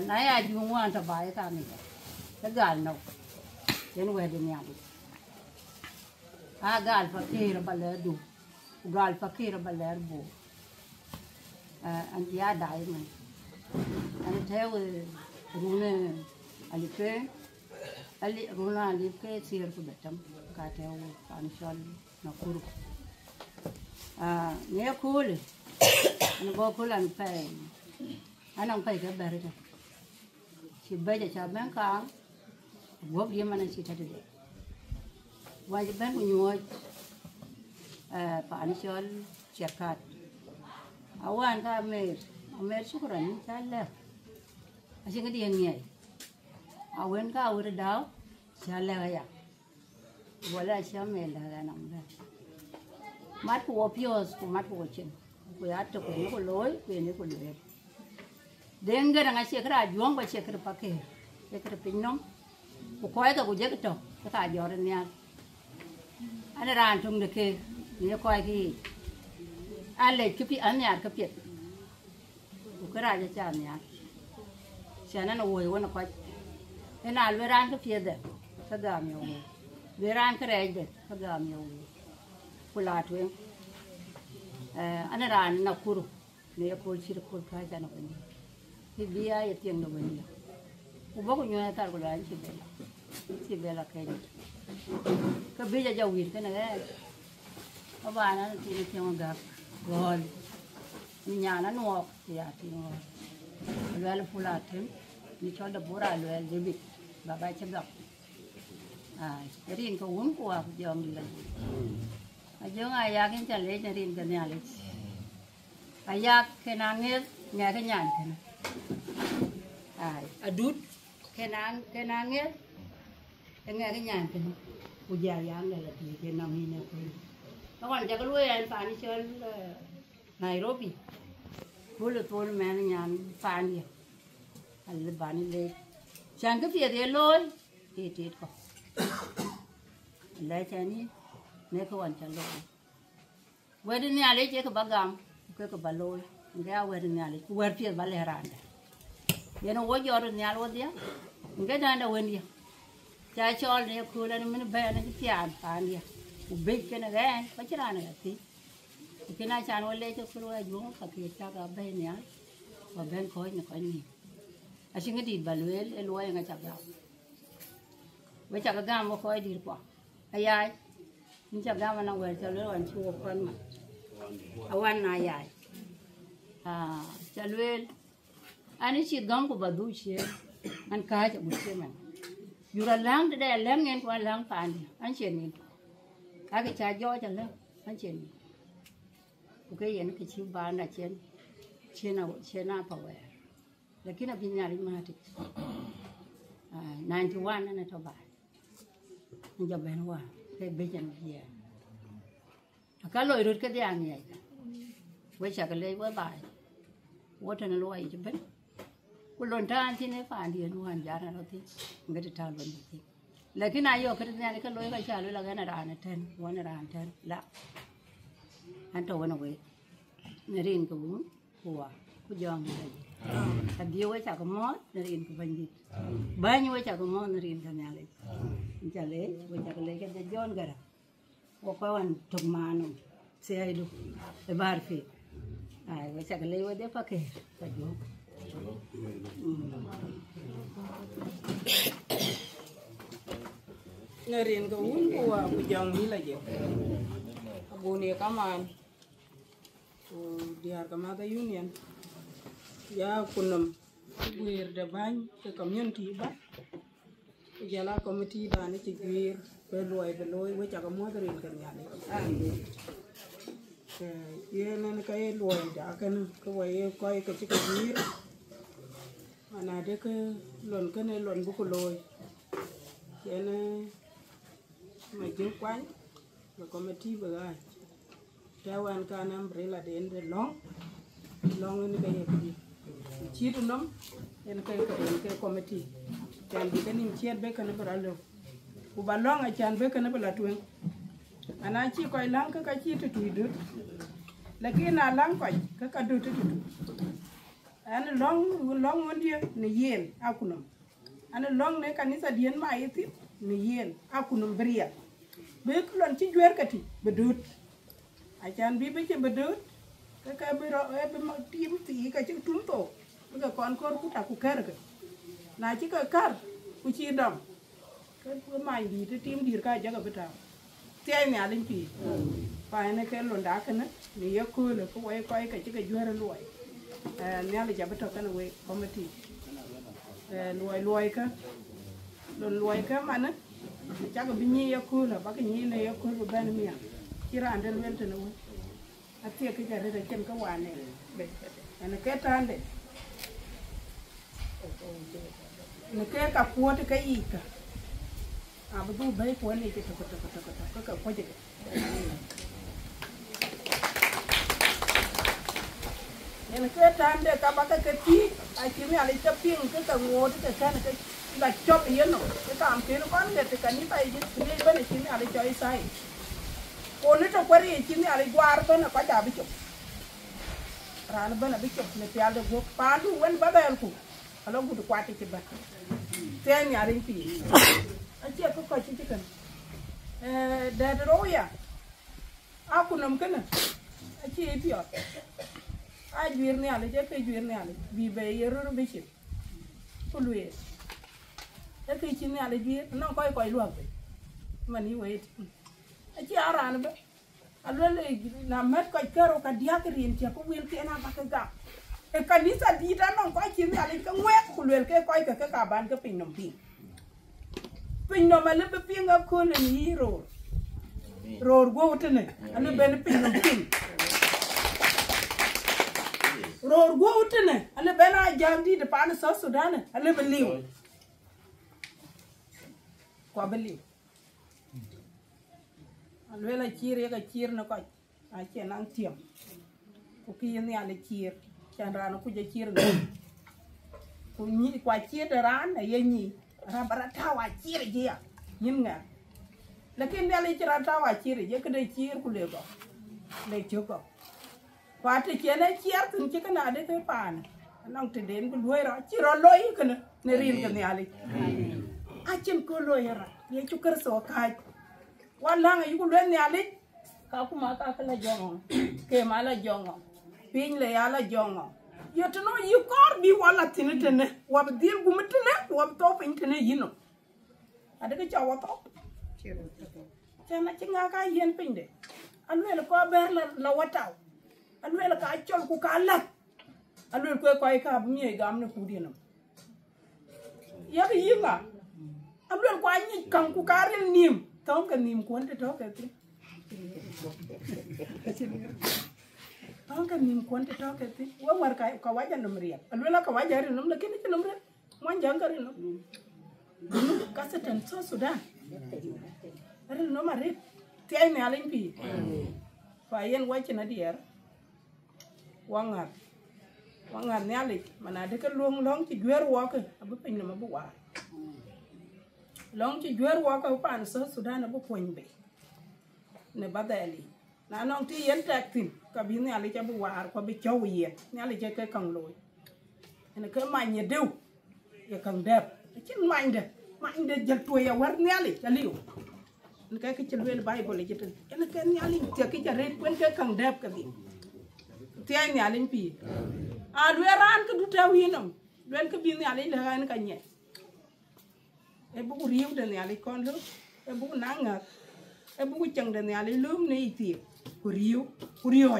Naya juang wan tabaya kami Tagal no Yan wedin yang Gal pakir baler du Gal pakir baler bu Antia dai man An tewe Rune Alipe Ali Runa Alipe sir ku betam ka tew panshol na kuru ne kule ne bo kulan pe anang pe ga berita si beja cha ben ka gob ye mana si tade waj ben nyoy panshol chakat awan ka mer shukran talla asing di ngai awen ka ur daw chala ya wala shamel la namda mat ko pios ko mat ko chen ko ya to ko loy ko ne ko le denga nga shekra juang ba shekra pake shekra pinnom ko ko ga ko je to ka jor ne ana ran tung de ke ne ko ki ale chupi an yar ka pet ko ra ja cha ne shana no wo na ko enal veran ka piede ka gam yo veran ka reide ka gam yo kulatwe ana ran na kuru ne ko chir ko ka jana ko ni ti biya ye tieng no ni u ba ko nyoya tar ko la chi bela ka ni ka bija ja wir ka na ga ba na ti ne tieng ga gol ni nyana no ya ti no le fulatwe ni cho da bora le debi baba chebak rin ko un ko ak jom la ajong aya kin chale rin ka ne ale aya kenange nya ka nyan kan adut kenange nya ka nyan kan u ja yang le la ti ke nam ni ne ko awan ja ko lu en pa ni chol Nairobi bulu tol men nyan pa ni al bani le chan ka pia de loy ti ko la chani ne ko wan chan lo wedin ya le je ka bagam ko ba loy nga wedin ya le wer pia ba le randa ye no wo jor ni al wo dia nga da wen dia cha chol ne ko la min ba na ti an pa dia u be ke na ga pa chira na ti ke na chan wo le ko ko wa ju ka ke cha ga ba ni ya ba ben ko ni ko ni asing di baluel eluai nga chagam we chagam mo khoi dir kwa ayai ni chagam na we chalo an chu kon ma awan na ayai chalwel ani chi gam ko badu che an ka cha bu che man yura lang de lang ngen kwa lang pan an chen ni ka ke cha jo cha le an chen ni ku ke yen ke chi ba na chena pa we lakini abinyari mati 91 na to ba nja benwa ke bejan dia akalo irut ke dia ngai ka we cha ka le we ba wo tan lo ai ben ku lon tan tin ne fa dia nu han ja na ti ngati ta lon ti lakini ayo ke dia ka lo ka cha lo la ga na ra na ten wo na ra ten la an to wona we nerin ko wa ku jong dia we cha ko mo nerin ko banjit banyu we cha ko mo nerin ka nyale jale we cha le ka jon gara wo ko wan tuk manu se ay du e bar fi ay we cha le we de pa ke ka jo nerin ko un ko wa ku jong ni la je abune kaman diar kamata union ya kunum guir de bany ke community ba jala committee da ni ci guir be loy we jaga modrin kan yale ye nen kay loy da kan ko waye koy ko ci guir ana de ke lon kan lon bu ko loy yene ma je kwan ko committee ba ga tawan kanam brela de ende long ni kay ci tu nom en kay committee can be kanim chiat be kana bralo ku balonga chan be kana bala tuen ana chi ko lang ka chi tu du lakini na lang ko ka du tu an long wondia ni yen akunum an long ne kanisa dien ma yiti ni yen akunum bria be klon chi jwer kati bedut a chan bi be chi bedut ka biro e be ma tim ti ka chi tumto ga kon kor ku ta ku kerga na chi ka kar ku chi dom cái mai đi tới tim đi cái jaga beta tay ne alin pi pa ne ke lo nda kana ni ya ko le ko wai kai ka chi ka juara loy ne ala jabata kana we committee loy ka mana jaga bi ni ya ko la ba ka ni ne ya ko ba ban mi ya kira andal wel tane we atia ke jare da ken ka wane be ene ke tande ne ke ka puote ka ika abu du bai ko ne ke to ka ko je ene ke tande ka ba ka ke ti a ti mi ale ta ping ke ka ngod ke kan ke la chop ye no ke ka am ke no kan ke ka ni pai ji ni ba ne ti mi ale choi sai ko ne to kwari ti mi ale gwar to na ka ja bi chop ran ba na bi chop ne ti ale go pa du wen ba ba ku alo gudu kwati ci ba ten ya rin pi a ci ko ci kan da roya a ku nam kana a ci pi a juir ne ale je pe juir ne ale bi be yero be ci ku luye e ke ci ne ale juir non koy lu ak mani wait a ci arana ba alole na met ko kero ka diakrin ci ko wel ke na ba ka ga e kanisa dita non ko chi mi ale ka ngwe ku lel ke ko ka ban ka pin nom pin nom ale be pin ga ko le ni ro go tene ale ben pin nom pin ro go tene ale ben a jam di de pan so Sudan ale be liw ko be liw ale la chire ka chir na ko a che nang tiam ku ki ni ale chir chan rano ku je chir no ku ni kwa chir ran na ye ni ra bara ta wa chir je ya yin nga lakin ne le chira ta wa chir je ke de chir ku le go le choko kwa te chene chir tin che kana de te pan nang te den ku loi ra chiro loi kana ne rin ka ne ale a chen ko loi ra ye chu ker so ka wala nga yu ku le ne ale ka ku ma ka la jongo ke ma la jongo pin le ala jongo yo to no you kor bi wala tinene wa dil gumitene wa to pin tene yino ada ke chawa to chana chinga ka yen pin de anwele ko ber la wataw anwele ka chol ku ka la anwele ko ka bu mi gam ne ku dino ya ke yinga anwele ko anyi kan ku ka rin nim ton ka nim ko nte to ka ti angka nim konte to ke ti wa war ka waja numria alwela ka waja ri num lakini ti numria mon janga ri num ka seten so Sudan ri no mari ti ay ne alin pi fa yen wachi na dier wangar ne ali mana de ka long ci gwer wo ka abu pin no bu wa long ci gwer wo ka pan so Sudan bu poñ be ne badali na nong ti yen tak tin ka bi ne ale cha bu war ko bi chow ye ne ale cha ke kang loy ene ke ma nye dew ye kang deb chin ma inde jel to ya war ne ale cha liu ne ke ke chel wel bible je tin ene ke ne ale ti ke ja red kwen ke kang deb ka bi ti ay ne ale pi a lwe ran ke du taw yinom lwen ke bi ne ale le han ka nye e bu riu de ne ale kon lo e bu nanga e bu chang de ne ale lum ne ti kuriyo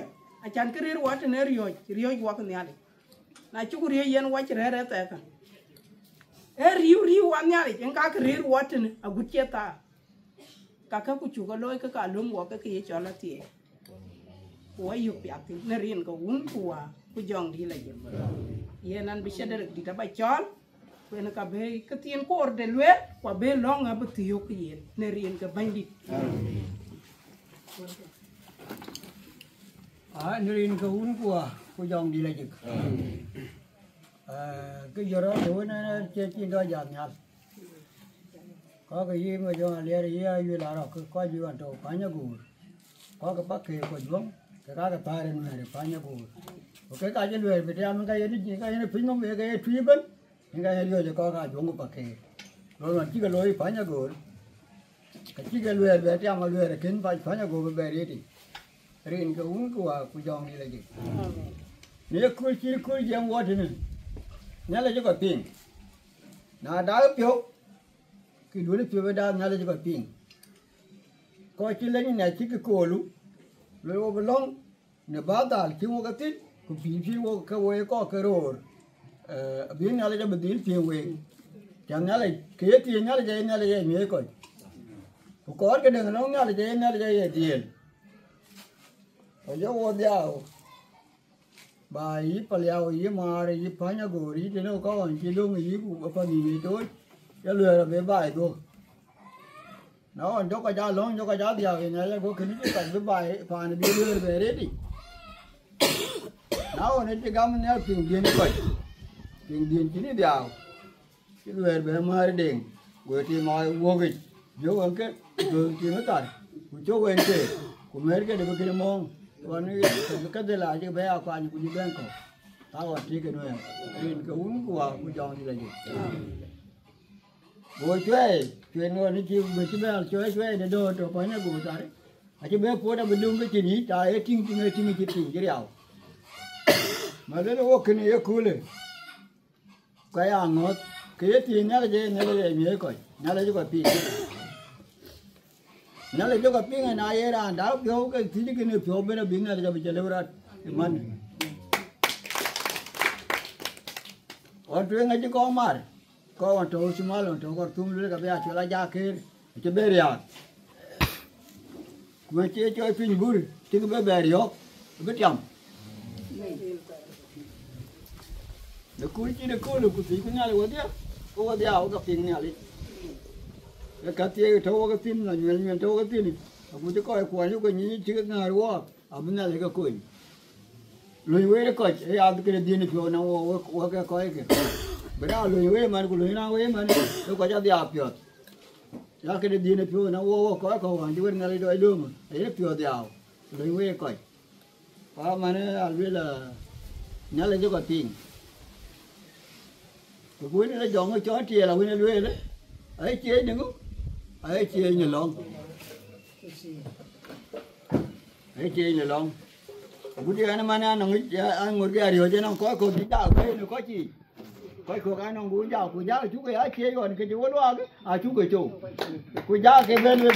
a chan kerer wa te ne riyo wa ne ale na chu ri yen wa chre re ta ka e riu wa nya ri en ka ri wa tin a gu che ta ka ka ku chu ka loy ka lum wa ka ye cho la ti wa yu pya ti na rin ko un ku wa ku jong di la ye nan bi che de di ta ba chol ko en ka be ka tien ko de lwe wa be long a bu ti yo ki ye ne rin ka bandi nirin ka un ku jong di la jik cái giờ đó tuổi nó trên trên đó giảm nhạt có cái gì mà cho lấy gì như là nó có gì ăn đồ phá nhà gù có cái bát kia của chúng cái tài này này phá nhà gù cái cái lười về làm cái gì cái này phím không về cái truy vấn những cái lười cho có cái chúng của bát kia rồi mà chỉ cái lười phá nhà gù cái chỉ cái lười về làm cái lười là kiến phá nhà gù về đi thì riêng cái uống của dòng đi là gì nếu cuối giang quá thì nhớ là cho cái pin, na đá phiếu, cái đuôi phiếu về đá nhớ là cho cái pin, coi chỉ lấy những này chỉ cái cổ lú, rồi vào long, nếu báo đào khi mua cái tít, cái pin khi mua cái về có cái rồi, biến nhớ là cho mình phiếu về, chẳng nhớ là cái tiền nhớ là cái gì coi, có cái đường nó nhớ là cái tiền, ở chỗ vô đào. Bà ý bà leo ý mà ý phá nhà gồ ý thì nó có còn chỉ đúng ý của phần gì tối cái lừa là về bài thôi nó còn cho cái giá lớn cho cái giá tiền thì này là có cái cái cảnh với bài phản bị lừa về đấy đi nó còn cái gam này tiền điện coi tiền điện chỉ đi đào cái lừa về mà điện rồi thì mà vô cái vô cái rồi thì nó tạt của chỗ quên cái của mấy cái được cái mong còn cái đây là cái bé ao quan của những bên cổ, tao còn chỉ cái này, riêng cái uống của dòng thì là gì, rồi chuyện rồi nó chịu về cái bé chơi để đồ cho phải nó gù trái, cái bé phố đã bị đúng cái chuyện gì, trái ting cái nào, mà nó cái này cool đấy, cái ăn ngọt, cái tiền nhá là gì coi, nhá là cái pi. Nhớ là cho cái pin này ra đào phiếu cái thứ cái này phiếu bên đó biến ra cho bị chơi ra mình ở trên ngay chứ có trâu xí mal trâu có tung lên cái bé chơi la giá kia chơi bể riat mà chơi pin bur thì cái bể riat cái chậm nó cúi chỉ nó cúi cái nhà là có đi cái pin nhà đi cái tiền thâu cái tiền là nhiều thâu cái tiền này, tôi chỉ coi quan cái gì chỉ cái ngày qua, bên này cái coi, lười quên cái coi, cái tiền này phiếu nào cái coi cái, bây giờ lười quên mà lười nào quên mà, tôi coi cho đi áp phiếu, cái tiền này phiếu nào coi còn chỉ quên ngày đôi đường, cái phiếu đi áp, lười quên coi, còn mà nó là nhớ là cho cái tiền, cái quên nó dọn cái chó chia là quên nó lười đấy, ấy chia đừng có. Ấy chia như lon, ấy chia như lon. Bữa nay anh mà anh ngồi cái điều cho nó có con chỉ đạo cái nó có gì, có cái nó muốn giàu, của giá là chú cái ấy chia còn cái chú đó cái, chú cái chủ, của giá cái bên nó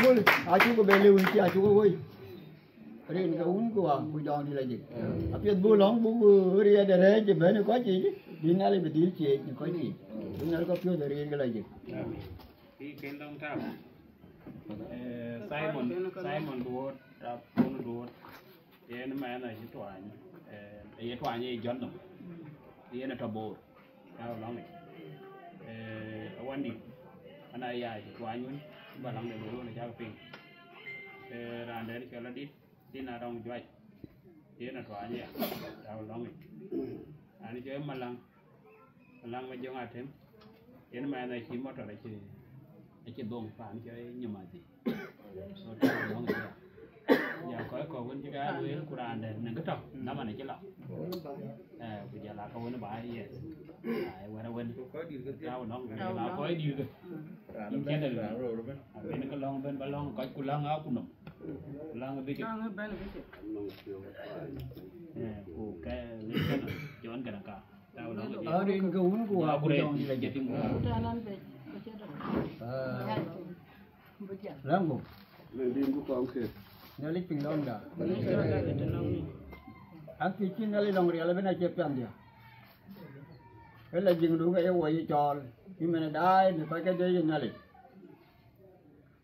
cool, chú cái bên lưu chia chú cái vui, riêng cái uống của giòn thì là gì, biết bù lỏng bù riêng để đấy thì bên nó có gì, đi ngay là bị đi chia thì có gì, đi ngay có phiếu để riêng cái là gì. cái long tháp Simon Duot Rapon Duot cái mà này cái thoại như John đồng cái này trouble tao long này quan điểm anh ấy dài thì thoại nhún và long này luôn là giao tiền ra đấy cho nó đi tin là đồng chơi cái là thoại như tao long này anh ấy chơi mà lăng với giống ai thêm cái mà này chỉ mất rồi là chỉ cái bông phản chơi nhưng mà gì rồi đó người giờ có vấn cái đuôi của đàn để nâng cái trồng nó mà này chứ lọ bây giờ là câu nó bài gì qua đâu quên rau nó là có điều rồi những cái này là rồi bên cái lon bên ba lon có cù lon áo cù nồng lon bên cái cù cái lấy cái chọn cái nào cả ở đây cái uống của dòng là gì tìm lắm không? Lên đi cũng có ok. Nhà lịch pin đông đã. Anh chỉ nói là đồng riêng là bên này chép ăn đi. cái là dừng đúng cái quay tròn nhưng mà đai thì phải cái đấy như này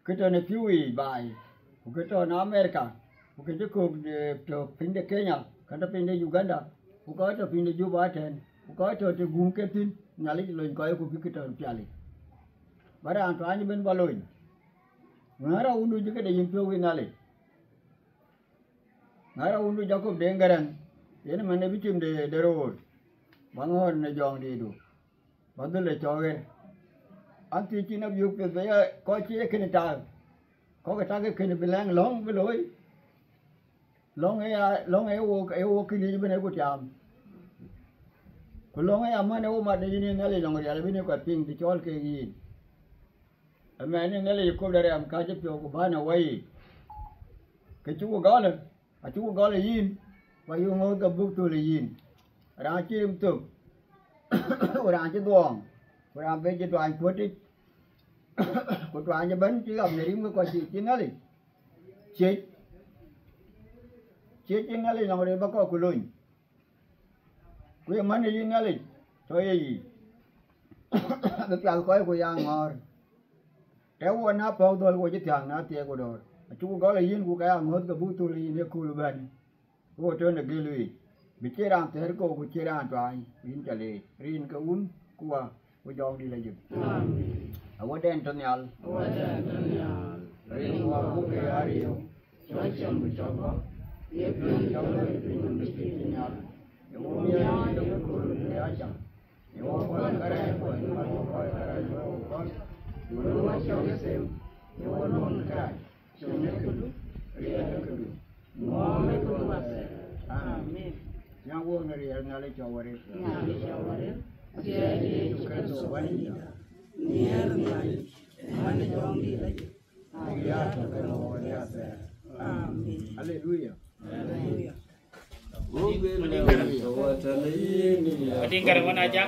cái trò này phiêu ý bài cái trò nó America cái chỗ cục cho pin de Kenya cái trò pin de Uganda cái trò pin de Juba ten cái trò cho gung cái tin nhà lịch lên cái cục cái trò piali bara anh trai bên baloi ngara undu juga de yin phiêu nali ngara undu Jacob dengaran ini mana bikin de road bangun na jong di du badul le choge anti china yuk pe be ko chi ke ta có cái ta cái bilang long với lối long ấy ô cái gì bên này của chạm của long ấy mà nếu mà đi nên là long rồi bên này có ping thì cho cái gì mà nên là có đời am cá chấp cho của ba nào vậy cái chú có là gì và yêu ngồi gặp bút tôi là gì ra chim tục ra chứ đoan ra bên chứ đoan quất đi của đoan cho bánh chứ làm này mới có gì chứ nó đi chết chứ nó đi làm rồi bắt có của lùn của em đi nó đi thôi gì được làm coi của giang ngor kéo qua nắp bao tôi của chiếc thằng nó tiệt của đồ chú có là gì của cái ngồi gặp bút tôi là gì nó cool bên của trên là cái lùi bị chế đàn thế cô của chế đàn trai rin trả lời rin cái uốn của dòng đi là gì ở ngoài đen trên nhà rin qua của cái area cho chồng của chồng có biết rin cho nó rin bị chế nhà nhiều người nó có cool cái ai chẳng nhiều người cái này của nó có cái này có nhiều người cho cái xem nhiều người cái cho nó cái rin cái ngon cái của nó amen yang wo ngari ngale chaware ye tu kan so wani nier ngai mane jongi la ya to kan o ya se amen haleluya haleluya Tinggal mana aja?